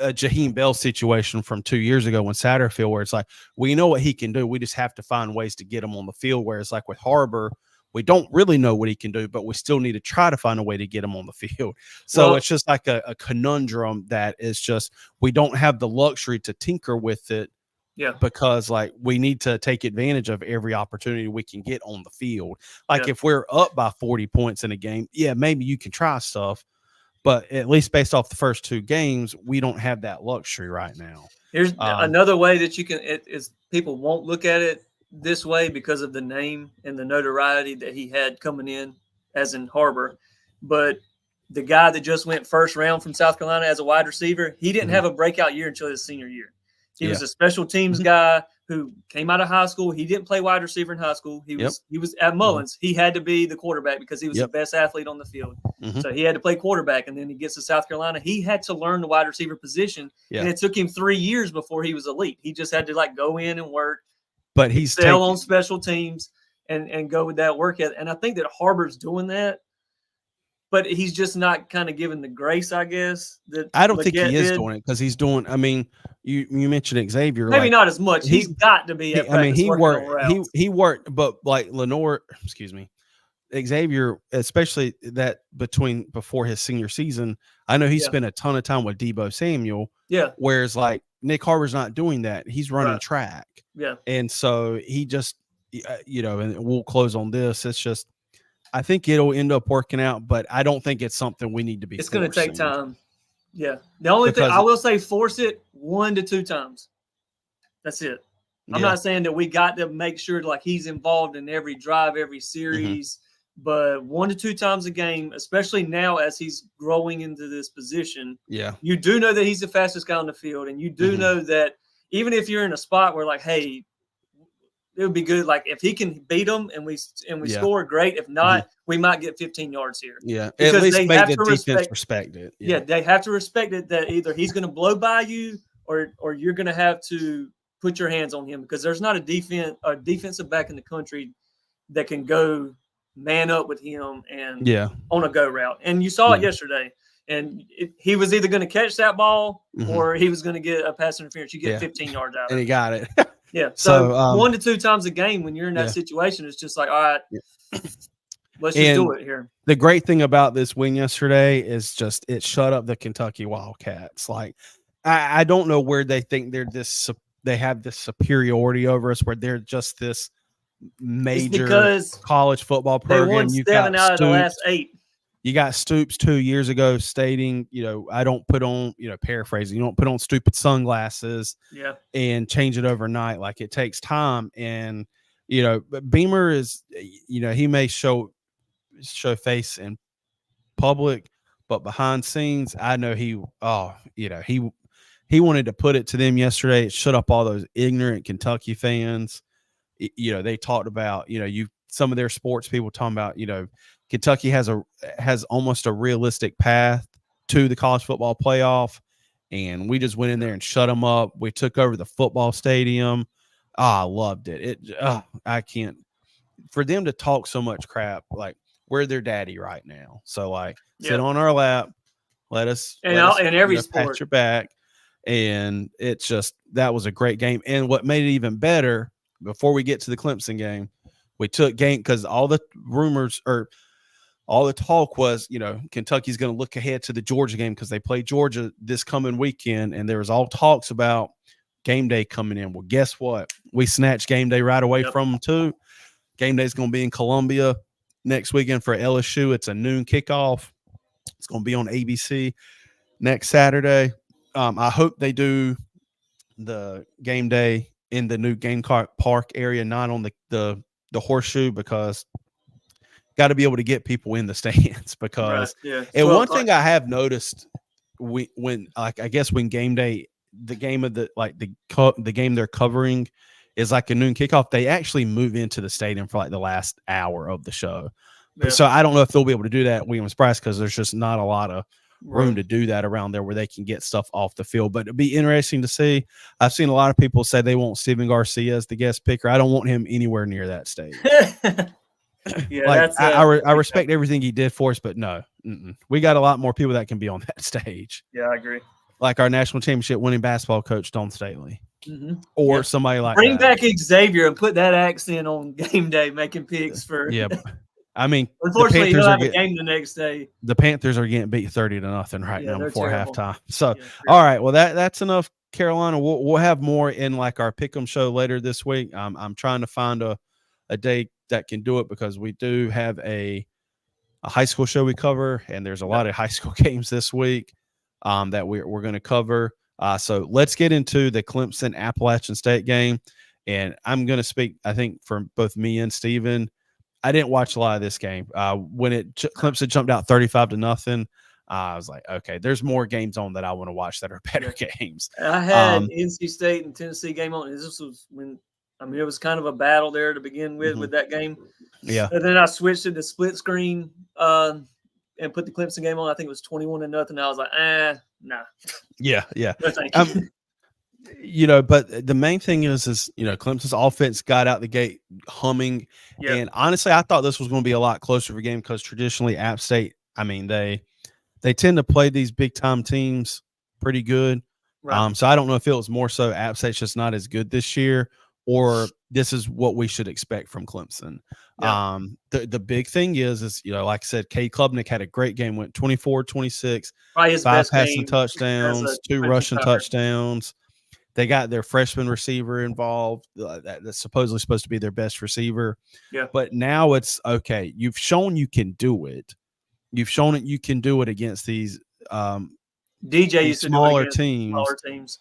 a Jaheim Bell situation from 2 years ago when Satterfield, where it's like, we know what he can do. We just have to find ways to get him on the field. Whereas like with Harbor, we don't really know what he can do, but we still need to try to find a way to get him on the field. So well, it's just like a conundrum that is just, we don't have the luxury to tinker with it yeah, because like we need to take advantage of every opportunity we can get on the field. Like yeah. if we're up by 40 points in a game, yeah, maybe you can try stuff, but at least based off the first two games, we don't have that luxury right now. Here's Um, another way that you can. It is people won't look at it this way because of the name and the notoriety that he had coming in, as in Harbor. But the guy that just went first round from South Carolina as a wide receiver, he didn't mhm, have a breakout year until his senior year. He yeah. was a special teams Mhm, guy who came out of high school. He didn't play wide receiver in high school. He yep. was he was at Mhm, Mullins. He had to be the quarterback because he was the yep. best athlete on the field. Mhm, So he had to play quarterback, and then he gets to South Carolina. He had to learn the wide receiver position, and yeah. it took him 3 years before he was elite. He just had to like go in and work, But he's excel on taking. special teams, and go with that work ethic. And I think that Harbor's doing that, but he's just not kind of given the grace, I guess, that I don't think he Leggett is did. doing it because he's doing. I mean, you mentioned Xavier, Maybe like not as much. he He's got to be at I mean practice he working on worked routes. he worked, but like Lenore, excuse me, Xavier, especially that between before his senior season, I know he Yeah, spent a ton of time with Debo Samuel, yeah, whereas like Nick Harbor's not doing that. He's running right, track. yeah. And so he just, and we'll close on this. It's just, I think it'll end up working out, but I don't think it's something we need to be It's going to take forcing time. Yeah. The only thing because, I will say, force it 1 to 2 times. That's it. I'm yeah. not saying that we got to make sure like he's involved in every drive, every Hmm. series, but 1 to 2 times a game, especially now as he's growing into this position, Yeah. you do know that he's the fastest guy on the field, and you do Hmm. know that even if you're in a spot where like, hey, it would be good. Like if he can beat them and we Yeah. score, great. If Hmm. not, we might get 15 yards here Yeah. At because least they make have the to defense respect. respect it. Yeah, Yeah. they have to respect it that either he's going to blow by you or you're going to have to put your hands on him because there's not a defensive back in the country that can go man up with him and Yeah. on a go route. And you saw it Yeah. yesterday. And he was either going to catch that ball Hmm. or he was going to get a pass interference. You get Yeah. 15 yards out And of he it. got it. Yeah. So So, 1 to 2 times a game when you're in that yeah. situation, it's just like, all right, Yeah. let's just do And it here. the great thing about this win yesterday is just it shut up the Kentucky Wildcats. Like, I don't know where they think they have this superiority over us, where they're just this It's major because college football they won program. 7 out of the last 8. You got Stoops 2 years ago stating, I don't put on, paraphrasing, you don't put on stupid sunglasses Yeah. and change it overnight. Like it takes time. And, but Beamer is, he may show face in public, but behind scenes, I know he wanted to put it to them yesterday. It shut up all those ignorant Kentucky fans. They talked about, some of their sports people talking about, Kentucky has almost a realistic path to the college football playoff. And we just went in there and shut them up. We took over the football stadium. I loved it. I can't, for them to talk so much crap, like we're their daddy right now. So like sit Yeah. on our lap, let us And in every pat sport. your back. And it's just, that was a great game. And what made it even better, before we get to the Clemson game, we took game, because all the rumors, or all the talk was, Kentucky's going to look ahead to the Georgia game because they play Georgia this coming weekend. And there was all talks about game day coming in. Well, guess what? We snatched game day right away from them too. Game day is going to be in Columbia next weekend for LSU. It's a noon kickoff. It's going to be on ABC next Saturday. I hope they do the game day in the new Gamecock Park area, not on the horseshoe, because got to be able to get people in the stands. Because and one thing I have noticed, when I guess when game day, the game of the game they're covering is like a noon kickoff, they actually move into the stadium for like the last hour of the show. Yeah. So I don't know if they'll be able to do that at Williams-Brice, because there's just not a lot of room to do that around there where they can get stuff off the field. But it'd be interesting to see. I've seen a lot of people say they want Steven Garcia as the guest picker. I don't want him anywhere near that stage. I respect everything he did for us, but no, we got a lot more people that can be on that stage. Yeah, I agree. Like our national championship winning basketball coach, Don Staley. Or somebody like bring back Xavier and put that accent on game day, making picks for. Yeah, I mean, unfortunately, he'll have a game the next day. The Panthers are getting beat 30-0 right now before halftime. So, all right, well that's enough, Carolina. We'll have more in like our pick'em show later this week. I'm trying to find a day that can do it, because we do have a high school show we cover, and there's a lot of high school games this week that we're going to cover. So let's get into the Clemson Appalachian State game. And I'm going to speak, I think, for both me and Steven. I didn't watch a lot of this game. When Clemson jumped out 35-0, I was like, okay, there's more games on that I want to watch that are better games. I had NC State and Tennessee game on. This was when, it was kind of a battle there to begin with that game. Yeah. And then I switched to the split screen and put the Clemson game on. I think it was 21-0. I was like, nah. Yeah. No, thank you. But the main thing is Clemson's offense got out the gate humming. Yep. And honestly, I thought this was going to be a lot closer of a game, because traditionally App State, they tend to play these big time teams pretty good. Right. So I don't know if it was more so App State's just not as good this year, or this is what we should expect from Clemson. Yeah. The big thing is like I said, Cade Klubnik had a great game, went 24-26, 5 passing touchdowns, 2 rushing touchdowns. They got their freshman receiver involved. That's supposedly supposed to be their best receiver. Yeah. But now it's okay. You've shown you can do it. You've shown it you can do it against these DJ used to smaller do it teams. Smaller teams.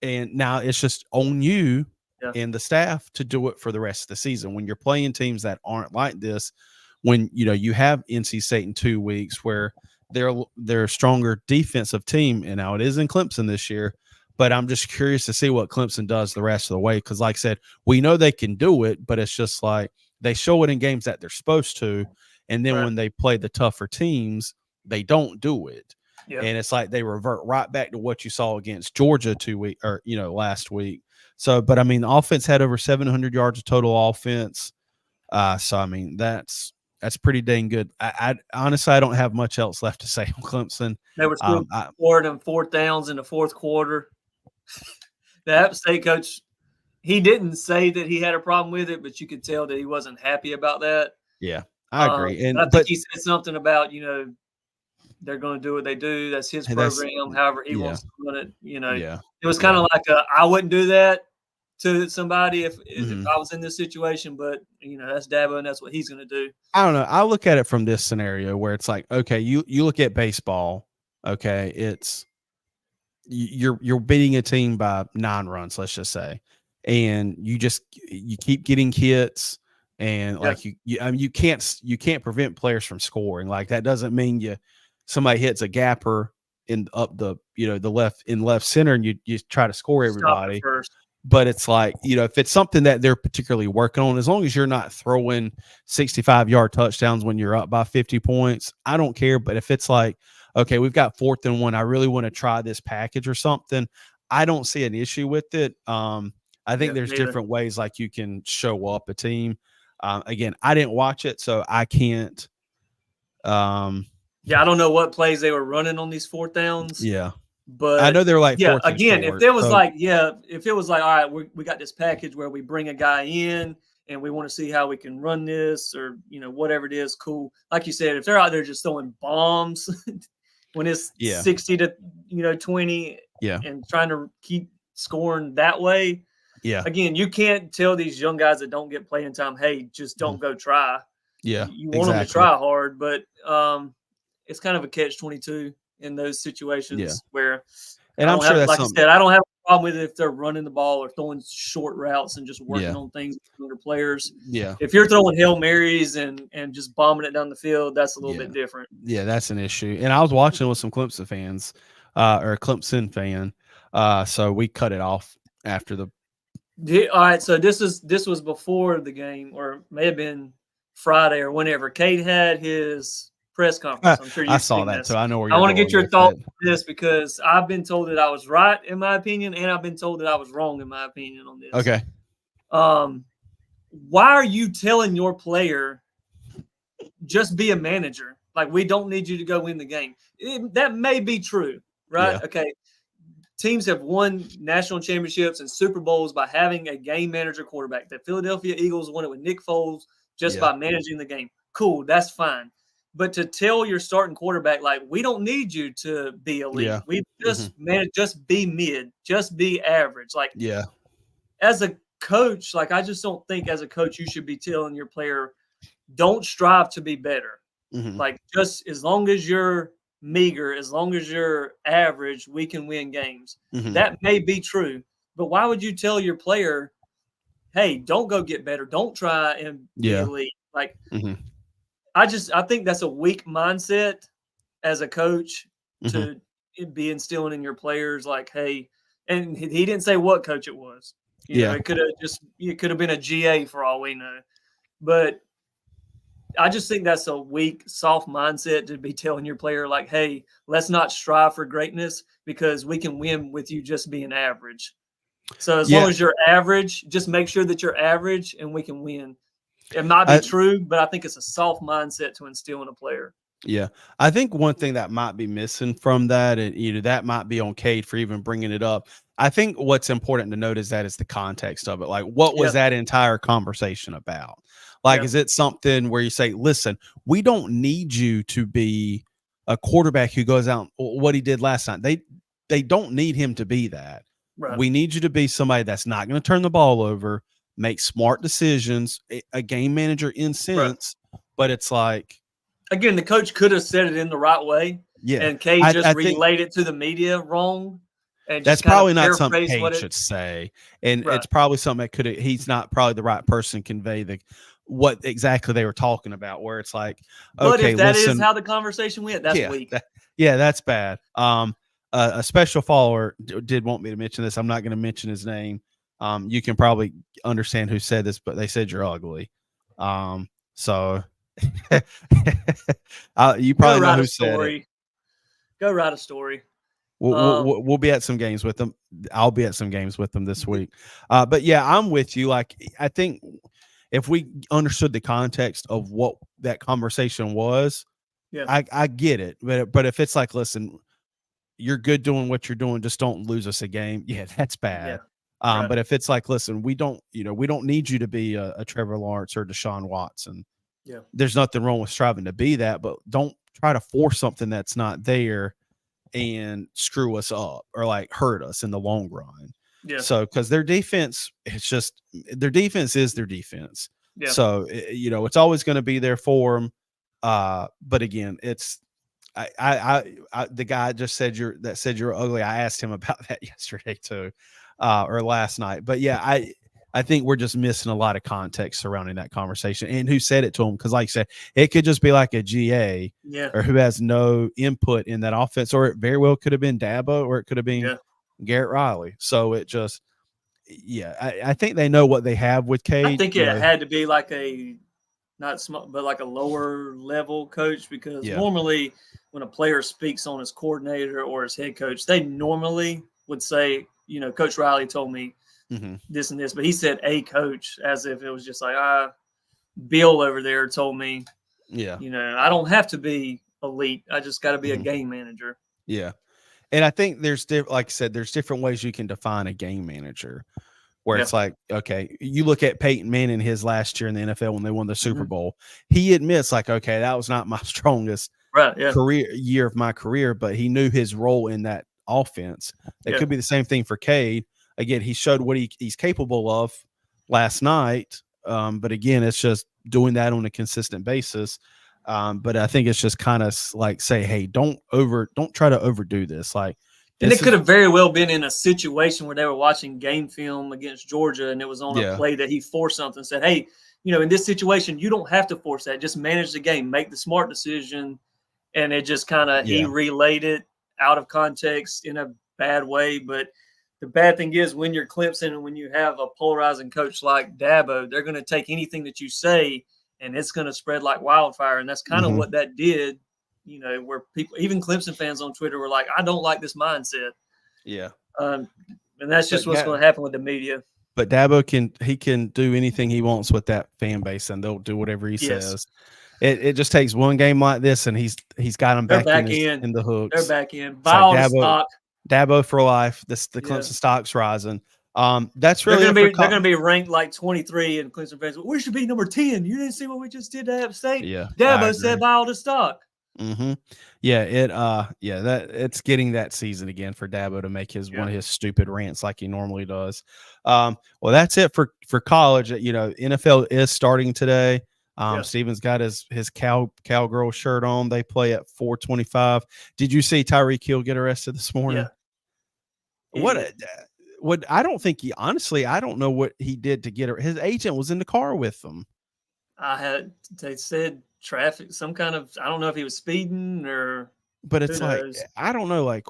And now it's just on you and the staff to do it for the rest of the season. When you're playing teams that aren't like this, when you have NC State in 2 weeks, where they're a stronger defensive team, and now it is in Clemson this year. But I'm just curious to see what Clemson does the rest of the way, because, like I said, we know they can do it, but it's just like they show it in games that they're supposed to, and then when they play the tougher teams, they don't do it. Yep. And it's like they revert right back to what you saw against Georgia last week. So, but the offense had over 700 yards of total offense. So that's pretty dang good. I honestly, I don't have much else left to say on Clemson. They were still scoring on 4th downs in the fourth quarter. The App State coach, he didn't say that he had a problem with it, but you could tell that he wasn't happy about that. Yeah, I agree. And I think he said something about, they're going to do what they do. That's his program. However he wants to run it. It was kind of like I wouldn't do that to somebody if I was in this situation, but that's Dabo and that's what he's going to do. I don't know. I look at it from this scenario where it's like, okay, you look at baseball. Okay, it's you're beating a team by 9 runs, let's just say, and you keep getting hits, and like you can't prevent players from scoring. Like that doesn't mean somebody hits a gapper up the left center, and you try to score everybody. But it's like, if it's something that they're particularly working on, as long as you're not throwing 65-yard touchdowns when you're up by 50 points, I don't care. But if it's like, okay, we've got 4th and 1, I really want to try this package or something, I don't see an issue with it. I think there's different ways like you can show up a team. Again, I didn't watch it, so I can't. I don't know what plays they were running on these 4th downs. Yeah. I But know they're like yeah, 4th and again, if short. it was So like, if it was like, all right, we got this package where we bring a guy in and we want to see how we can run this, or whatever it is, cool. Like you said, if they're out there just throwing bombs when it's yeah, 60 to 20 yeah, and trying to keep scoring that way, yeah, again, you can't tell these young guys that don't get playing time, hey, just mhm, don't go try. yeah, You want them to exactly. try hard, but it's kind of a catch-22 in those Yeah, situations where and I I'm don't sure have, that's like you something. said, I don't have a problem with it if they're running the ball or throwing short routes and just working Yeah, on things with younger players. yeah, If you're throwing Hail Marys and just bombing it down the field, that's a little yeah, bit different. yeah. That's an issue. And I was watching with some Clemson fans, or a Clemson fan. So we cut it off after the. All right, so this was before the game, or may have been Friday or whenever Cade had his press conference. I'm sure I you've saw seen that, so this. I know where I you're want to get going your with thoughts it. on this because I've been told that I was right in my opinion, and I've been told that I was wrong in my opinion on this. Okay. Um, why are you telling your player just be a manager? Like, we don't need you to go win the game. That may be true, right? Yeah. Okay. Teams have won national championships and Super Bowls by having a game manager quarterback. The Philadelphia Eagles won it with Nick Foles just Yeah. by managing the game. Cool, that's fine. But to tell your starting quarterback, like, we don't need you to be elite. Yeah. We Mhm. just be mid, just be average. Like, Yeah. as a coach, like, I just don't think as a coach you should be telling your player, don't strive to be better. Mhm. Like, just as long as you're meager, as long as you're average, we can win games. Mhm. That may be true, but why would you tell your player, hey, don't go get better, don't try and be Yeah. elite? Like, Mhm. I think that's a weak mindset as a coach Mhm. to be instilling in your players. Like, hey, and he didn't say what coach it was. Yeah. It could have been a GA for all we know, but I just think that's a weak, soft mindset to be telling your player, like, hey, let's not strive for greatness because we can win with you just being average. So as long Yeah. as you're average, just make sure that you're average and we can win. It might be I true, but I think it's a soft mindset to instill in a player. Yeah. I think one thing that might be missing from that, and that might be on Cade for even bringing it up. I think what's important to note is that it's the context of it. Like, what was Yeah, that entire conversation about? Like, yeah, is it something where you say, listen, we don't need you to be a quarterback who goes out what he did last night. They don't need him to be that. right. We need you to be somebody that's not going to turn the ball over, make smart decisions, a game manager in Right. sense, but it's like, Again, the coach could have said it in the right way, yeah, and Kay just I think relayed it to the media wrong and that's just kind of probably not something paraphrased what Cade it. should say, and Right. it's probably something that he's not probably the right person to convey what exactly they were talking about, where it's like, But okay, if that is listen, how the conversation went, that's yeah, weak. that's bad. A special follower did want me to mention this. I'm not going to mention his name. You can probably understand who said this, but they said you're ugly. So you Go probably know write a who said it. story. Go write a story. We'll be at some games with them. I'll be at some games with them this week. But yeah, I'm with you. Like, I think if we understood the context of what that conversation was, Yeah. I get it. But if it's like, listen, you're good doing what you're doing, just don't lose us a game. Yeah, that's Yeah. bad. Right. But if it's like, listen, we don't need you to be a Trevor Lawrence or Deshaun Watson. Yeah. There's nothing wrong with striving to be that, but don't try to force something that's not there and screw us up or like hurt us in the long run. Yeah. So, because their defense, it's just their defense is their defense. Yeah. So, it's always going to be there for them. But again, it's the guy just said you're ugly. I asked him about that yesterday too, or last night. But yeah, I think we're just missing a lot of context surrounding that conversation and who said it to him. Because like I said, it could just be like a GA Yeah. or who has no input in that offense, or it very well could have been Dabo, or it could have been Garrett Riley. So it just, I think they know what they have with I Cade. think it had to be like a not small, but like a lower level coach, because Yeah. normally when a player speaks on his coordinator or his head coach, they normally would say, Coach Riley told me this and this, but he said a coach as if it was just like, Bill over there told me, Yeah. I don't have to be elite. I just got to be a game manager. Yeah. And I think like I said, there's different ways you can define a game manager. Where Yeah. it's like, okay, you look at Peyton Manning his last year in the NFL when they won the Super Hmm. Bowl. He admits, like, okay, that was not my strongest Right. Yeah. year of my career, but he knew his role in that offense. It Yeah. could be the same thing for Cade. Again, he showed what he's capable of last night. But again, it's just doing that on a consistent basis. But I think it's just kind of like say, hey, don't try to overdo this. Like, And it this could is, have very well been in a situation where they were watching game film against Georgia and it was on a yeah, play that he forced something and said, hey, in this situation, you don't have to force that. Just manage the game, make the smart decision. And it just kind of, he yeah, relayed it out of context in a bad way. But the bad thing is when you're Clemson and when you have a polarizing coach like Dabo, they're going to take anything that you say and it's going to spread like wildfire. And that's kind of mm-hmm, what that did. Where people, even Clemson fans on Twitter were like, I don't like this mindset. yeah. Um, and that's just But what's going to happen with the media. But Dabo can do anything he wants with that fan base, and they'll do whatever he Yes. says. It just takes one game like this, and he's got them They're back back in the They're hooks. back in. It's Buy like all the stock. Dabo for life. The Yeah. Clemson stock's rising. That's They're really going it to for be they're going to be ranked like 23, and Clemson fans, we should be number 10. You didn't see what we just did to App State. Yeah, Dabo said buy all the stock. Mm-hmm. Yeah, that it's getting that season again for Dabo to make one of his stupid rants like he normally does. Well, that's it for college. NFL is starting today. Steven's got his cowgirl shirt on. They play at 4:25. Did you see Tyreek Hill get arrested this morning? Yeah. What I don't think I don't know what he did to get her. His agent was in the car with them. They said traffic, some kind of, I don't know if he was speeding or, but it's like, I don't know. Like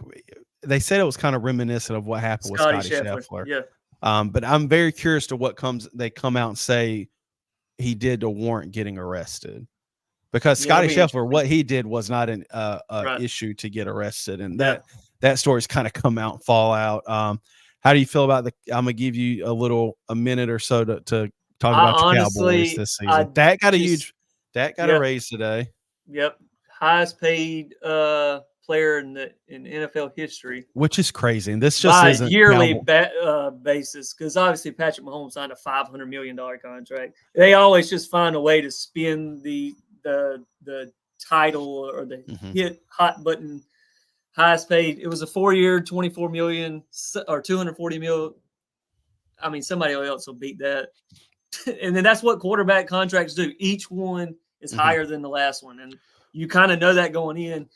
they said, it was kind of reminiscent of what happened with Scotty Scheffler. Yeah. But I'm very curious to what they come out and say he did to warrant getting arrested, because Scotty Scheffler, what he did was not an issue to get arrested. And that story's kind of come out and fall out. How do you feel about I'm gonna give you a minute or so to talk about your Cowboys this season. Dak got a raise today. Yep. Highest paid player in NFL history, which is crazy. And this just isn't yearly basis, because obviously Patrick Mahomes signed a $500 million contract. They always just find a way to spin the title or the hot button. Highest paid. It was a 4-year, $24 million or $240 million. I memean, somebody else will beat that. And then that's what quarterback contracts do. Each one is higher than the last one. And you kind of know that going in.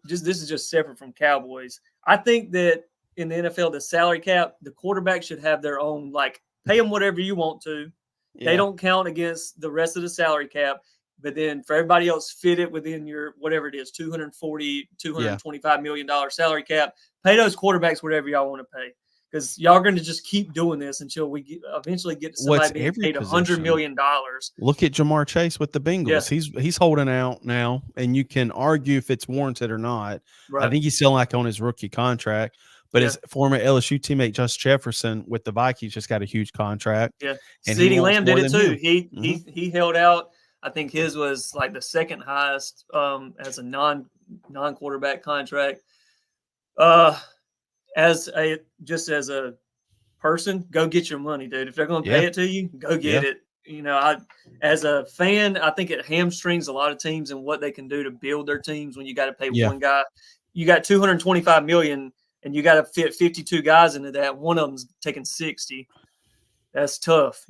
This is just separate from Cowboys. I think that in the NFL, the salary cap, the quarterback should have their own, like, pay them whatever you want to. Yeah. They don't count against the rest of the salary cap. But then for everybody else, fit it within your, whatever it is, $225 million salary cap. Pay those quarterbacks whatever y'all want to pay. Because y'all are going to just keep doing this until we eventually get to somebody being paid $100 million. Look at Jamar Chase with the Bengals. Yeah. He's holding out now, and you can argue if it's warranted or not. Right. I think he's still like on his rookie contract. But his former LSU teammate, Justin Jefferson, with the Vikings, just got a huge contract. Yeah, CeeDee Lamb did it too. He held out. I think his was like the second highest as a non-quarterback contract. As a person, go get your money, dude. If they're going to pay it to you, go get it. As a fan, I think it hamstrings a lot of teams and what they can do to build their teams when you got to pay one guy. You got $225 million and you got to fit 52 guys into that. One of them's taking 60. That's tough,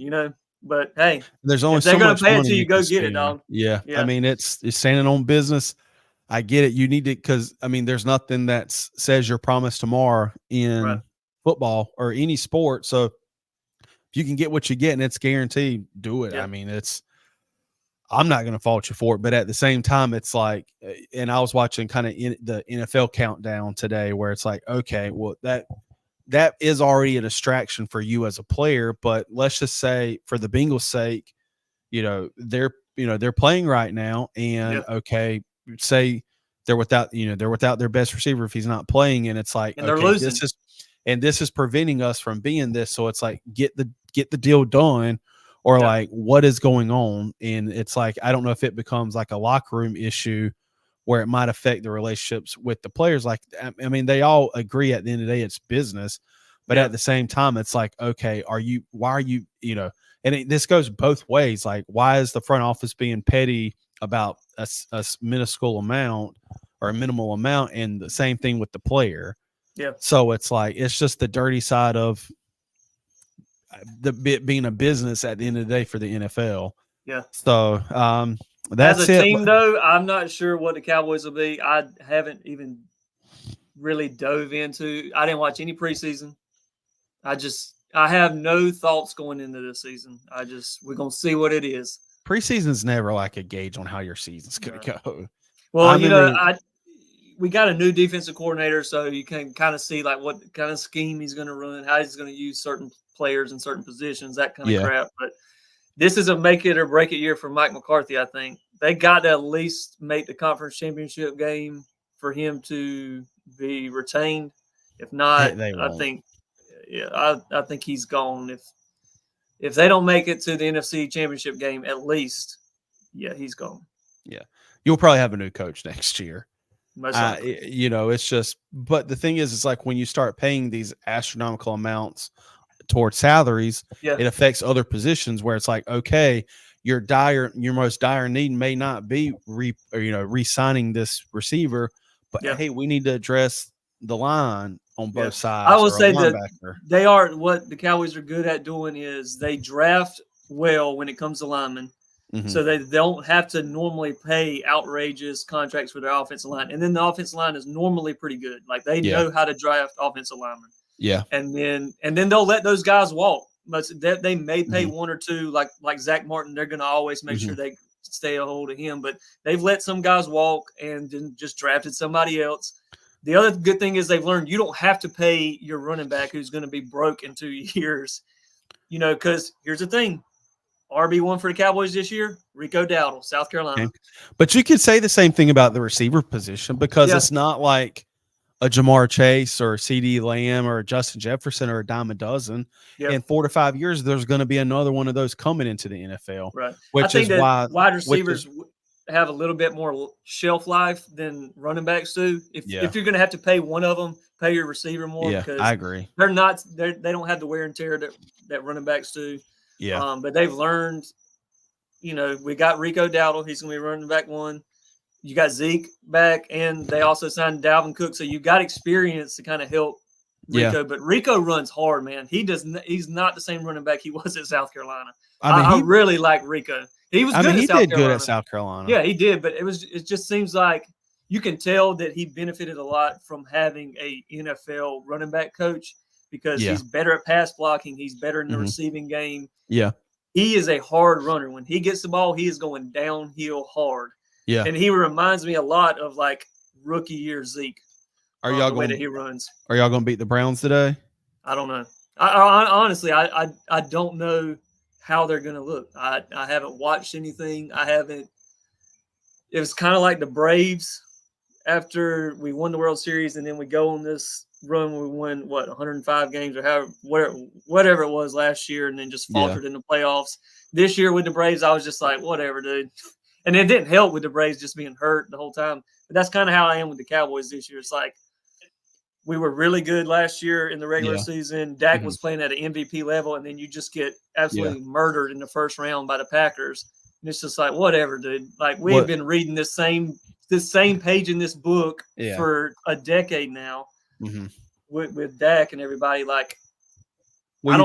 But hey, there's only so much money. If they're going to pay it to you, go get it, dog. Yeah. I mean, it's standing on business. I get it. You need to, because I mean, there's nothing that says you're promised tomorrow in football or any sport. So if you can get what you get and it's guaranteed, do it. Yeah. I mean, I'm not going to fault you for it, but at the same time, it's like, and I was watching kind of the NFL countdown today where it's like, okay, well, that is already a distraction for you as a player, but let's just say for the Bengals' sake, they're playing right now, and okay, say they're without their best receiver if he's not playing, and it's like, and they're losing. This is preventing us from being this. So it's like, get the deal done, or like, what is going on? And it's like, I don't know if it becomes like a locker room issue where it might affect the relationships with the players. Like, I mean, they all agree at the end of the day it's business, but Yeah. at the same time, it's like, okay, why are you, and this goes both ways. Like, why is the front office being petty about a minuscule amount or a minimal amount, and the same thing with the player? Yeah. So it's like, it's just the dirty side of the bit being a business at the end of the day for the NFL. Yeah. So As a that's it. team, though, I'm not sure what the Cowboys will be. I haven't even really dove into. I didn't watch any preseason. I have no thoughts going into this season. We're gonna see what it is. Preseason's never like a gauge on how your season's going to go. Well, we got a new defensive coordinator, so you can kind of see like what kind of scheme he's going to run, how he's going to use certain players in certain positions, that kind of crap. But this is a make it or break it year for Mike McCarthy. I think they got to at least make the conference championship game for him to be retained. If not, I think, I think he's gone. If they don't make it to the NFC championship game, at least, he's gone. Yeah, you'll probably have a new coach next year. You know, it's just, but the thing is, it's like when you start paying these astronomical amounts towards salaries, it affects other positions where it's like, okay, your most dire need may not be re-signing this receiver, but hey, we need to address the line on both sides. I will say that what the Cowboys are good at doing is they draft well when it comes to linemen. Mm-hmm. So they don't have to normally pay outrageous contracts for their offensive line. And then the offensive line is normally pretty good. Like they know how to draft offensive linemen. Yeah. And then they'll let those guys walk. But they may pay one or two, like Zach Martin. They're going to always make sure they stay a hold of him. But they've let some guys walk and then just drafted somebody else. The other good thing is they've learned you don't have to pay your running back who's going to be broke in 2 years. Because here's the thing. RB1 for the Cowboys this year, Rico Dowdle, South Carolina. Okay. But you could say the same thing about the receiver position because it's not like a Jamar Chase or a CD Lamb or a Justin Jefferson or a dime a dozen. Yep. In 4 to 5 years, there's going to be another one of those coming into the NFL. Right. Which is why wide receivers have a little bit more shelf life than running backs do. If you're going to have to pay one of them, pay your receiver more. Yeah, I agree. They don't have the wear and tear that running backs do. Yeah. But they've learned, we got Rico Dowdle. He's going to be running back one. You got Zeke back, and they also signed Dalvin Cook. So you've got experience to kind of help Rico. Yeah. But Rico runs hard, man. He's not the same running back he was at South Carolina. I really like Rico. He was good at South Carolina. He did good at South Carolina. Yeah, he did. But it just seems like you can tell that he benefited a lot from having a NFL running back coach because he's better at pass blocking. He's better in the receiving game. Yeah. He is a hard runner. When he gets the ball, he is going downhill hard. Yeah. And he reminds me a lot of like rookie year Zeke. Are y'all the way that he runs? Are y'all going to beat the Browns today? I don't know. I honestly, I don't know how they're going to look. I haven't watched anything. It was kind of like the Braves after we won the World Series, and then we go on this run. We won 105 games or whatever it was last year, and then just faltered in the playoffs. This year with the Braves, I was just like, whatever, dude. And it didn't help with the Braves just being hurt the whole time. But that's kind of how I am with the Cowboys this year. It's like we were really good last year in the regular season. Dak was playing at an MVP level, and then you just get absolutely murdered in the first round by the Packers. And it's just like, whatever, dude. Like we've been reading this same page in this book for a decade now with Dak and everybody. Like, well,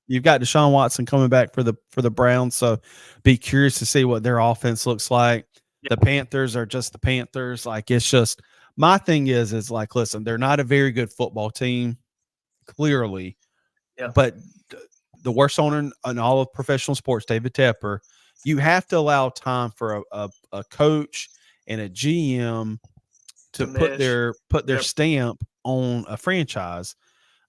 you've got Deshaun Watson coming back for the Browns, so be curious to see what their offense looks like. Yeah. The Panthers are just the Panthers. Like, it's just my thing is like, listen, they're not a very good football team, clearly. Yeah. But the worst owner in all of professional sports, David Tepper, you have to allow time for a coach and a GM to put their stamp on a franchise.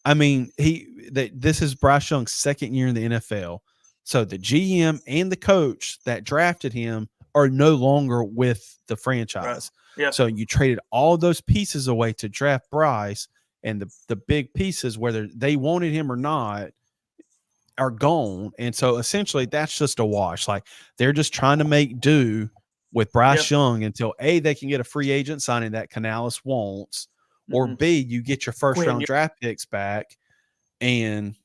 I mean, this is Bryce Young's second year in the NFL. So the GM and the coach that drafted him are no longer with the franchise. Right. Yeah. So you traded all those pieces away to draft Bryce, and the big pieces, whether they wanted him or not, are gone. And so essentially that's just a wash. Like they're just trying to make do with Bryce Young until A, they can get a free agent signing that Canales wants, or B, you get your first round draft picks back. And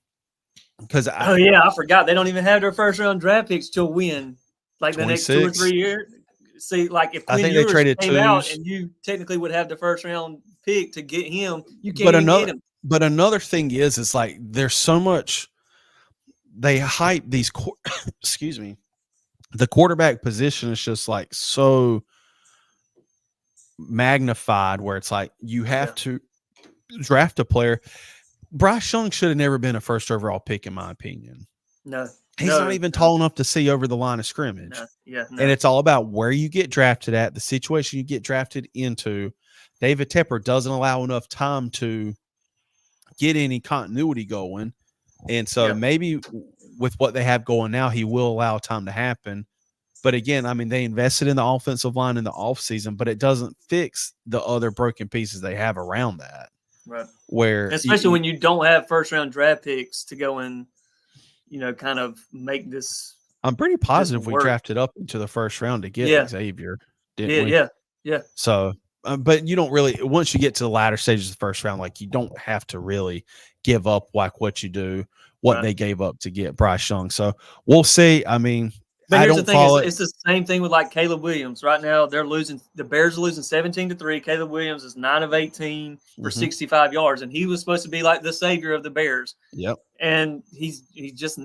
because I forgot they don't even have their first round draft picks till when? Like 26? The next 2 or 3 years? See, like if I Quinn think they Ewers traded came out twos. and you technically would have the first round pick to get him, you can't even get him. But another thing is like there's so much they hype these excuse me. The quarterback position is just like so magnified where it's like you have to draft a player. Bryce Young should have never been a first overall pick, in my opinion. No. He's not even tall enough to see over the line of scrimmage. No. And it's all about where you get drafted at, the situation you get drafted into. David Tepper doesn't allow enough time to get any continuity going. And so maybe with what they have going now, he will allow time to happen. But again, I mean, they invested in the offensive line in the offseason, but it doesn't fix the other broken pieces they have around that. Right. Where especially when you don't have first round draft picks to go and, kind of make this. I'm pretty positive we drafted up into the first round to get Xavier, didn't we? Yeah. So, but you don't really, once you get to the latter stages of the first round, like you don't have to really give up like what you do, what they gave up to get Bryce Young. So we'll see. I mean, but here's the thing: it's the same thing with like Caleb Williams. Right now, they're losing. The Bears are losing 17-3. Caleb Williams is 9 of 18 for 65 yards, and he was supposed to be like the savior of the Bears. Yep. And he's just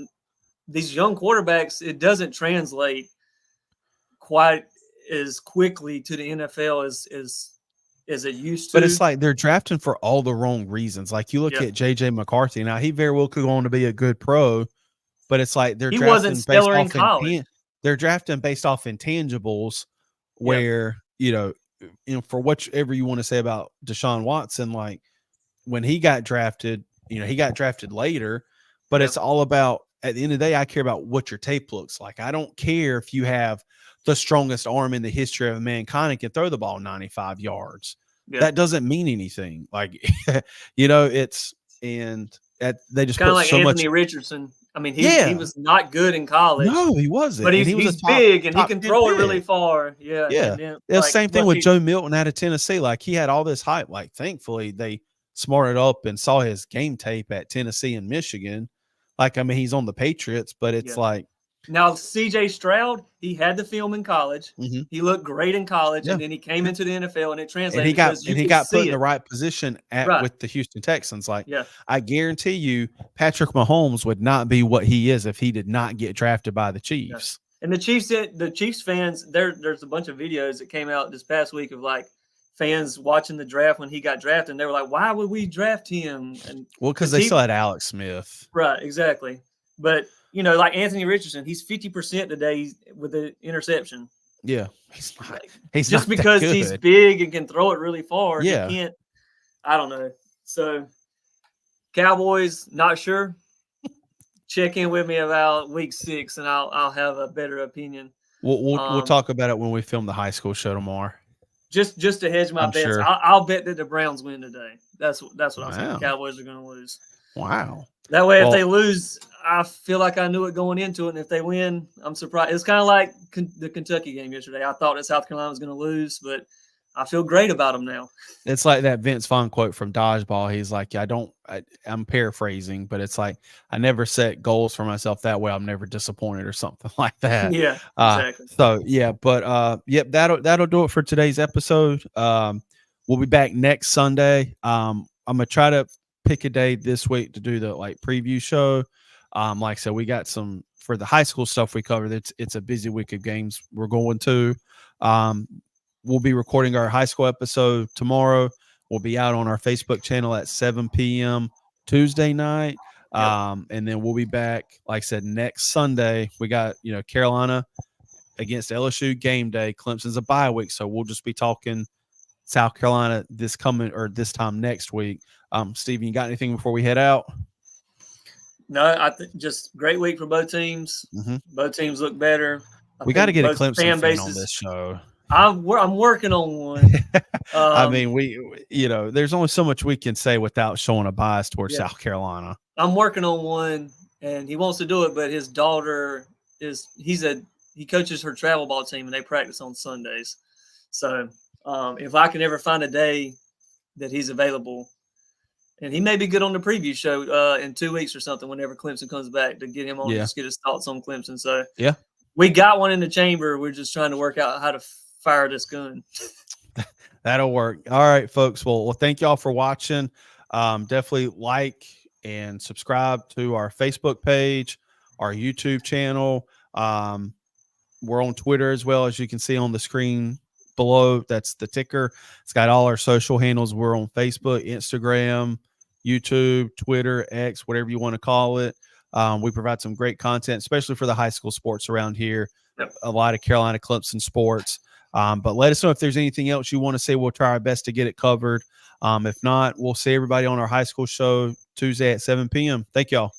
these young quarterbacks. It doesn't translate quite as quickly to the NFL as it used to. But it's like they're drafting for all the wrong reasons. Like you look at J.J. McCarthy. Now he very well could go on to be a good pro, but it's like he wasn't stellar in college. They're drafting based off intangibles where, for whatever you want to say about Deshaun Watson, like when he got drafted, he got drafted later, but it's all about, at the end of the day, I care about what your tape looks like. I don't care if you have the strongest arm in the history of mankind and can throw the ball 95 yards. Yeah. That doesn't mean anything. Like, they just kind put of like so Anthony much. Richardson. I mean, he was not good in college. No, he wasn't. But he's big and he can throw it really far. Yeah. Yeah. Then, the same thing with Joe Milton out of Tennessee. Like he had all this hype. Like thankfully they smarted up and saw his game tape at Tennessee and Michigan. Like, I mean, he's on the Patriots, but it's like. Now, C.J. Stroud, he had the film in college. Mm-hmm. He looked great in college, and then he came into the NFL, and it translated. And he got put in the right position with the Houston Texans. Like, I guarantee you, Patrick Mahomes would not be what he is if he did not get drafted by the Chiefs. And the Chiefs fans, there's a bunch of videos that came out this past week of like fans watching the draft when he got drafted, and they were like, "Why would we draft him?" And because they still had Alex Smith, right? Exactly, but. Like Anthony Richardson, he's 50% today with the interception. Yeah. He's just because he's big and can throw it really far. Yeah. He can't, I don't know. So, Cowboys, not sure. Check in with me about week 6 and I'll have a better opinion. We'll talk about it when we film the high school show tomorrow. Just to hedge my bets, sure. I'll bet that the Browns win today. That's what I'm saying. The Cowboys are going to lose. Wow. That way, if they lose, I feel like I knew it going into it. And if they win, I'm surprised. It's kind of like the Kentucky game yesterday. I thought that South Carolina was going to lose, but I feel great about them now. It's like that Vince Vaughn quote from Dodgeball. He's like, I'm paraphrasing, but it's like, I never set goals for myself that way. I'm never disappointed or something like that. Yeah, exactly. That'll do it for today's episode. We'll be back next Sunday. I'm going to try to pick a day this week to do the preview show. Like I said, we got some for the high school stuff we covered. It's a busy week of games we're going to. We'll be recording our high school episode tomorrow. We'll be out on our Facebook channel at 7 p.m. Tuesday night. And then we'll be back, like I said, next Sunday. We got, Carolina against LSU game day. Clemson's a bye week, so we'll just be talking South Carolina this time next week. Steven, you got anything before we head out? No, I think just great week for both teams. Mm-hmm. Both teams look better. We got to get a Clemson fan on this show. I'm working on one. I mean, there's only so much we can say without showing a bias towards South Carolina. I'm working on one, and he wants to do it, but his daughter he's he coaches her travel ball team, and they practice on Sundays. So if I can ever find a day that he's available, and he may be good on the preview show in 2 weeks or something, whenever Clemson comes back, to get him on and just get his thoughts on Clemson. So yeah, we got one in the chamber. We're just trying to work out how to fire this gun. That'll work. All right, folks. Well, thank y'all for watching. Definitely like and subscribe to our Facebook page, our YouTube channel. We're on Twitter as well, as you can see on the screen below. That's the ticker. It's got all our social handles. We're on Facebook, Instagram, YouTube, Twitter, X, whatever you want to call it. We provide some great content, especially for the high school sports around here. Yep. A lot of Carolina Clemson sports. But let us know if there's anything else you want to say. We'll try our best to get it covered. If not, we'll see everybody on our high school show Tuesday at 7 p.m. Thank y'all.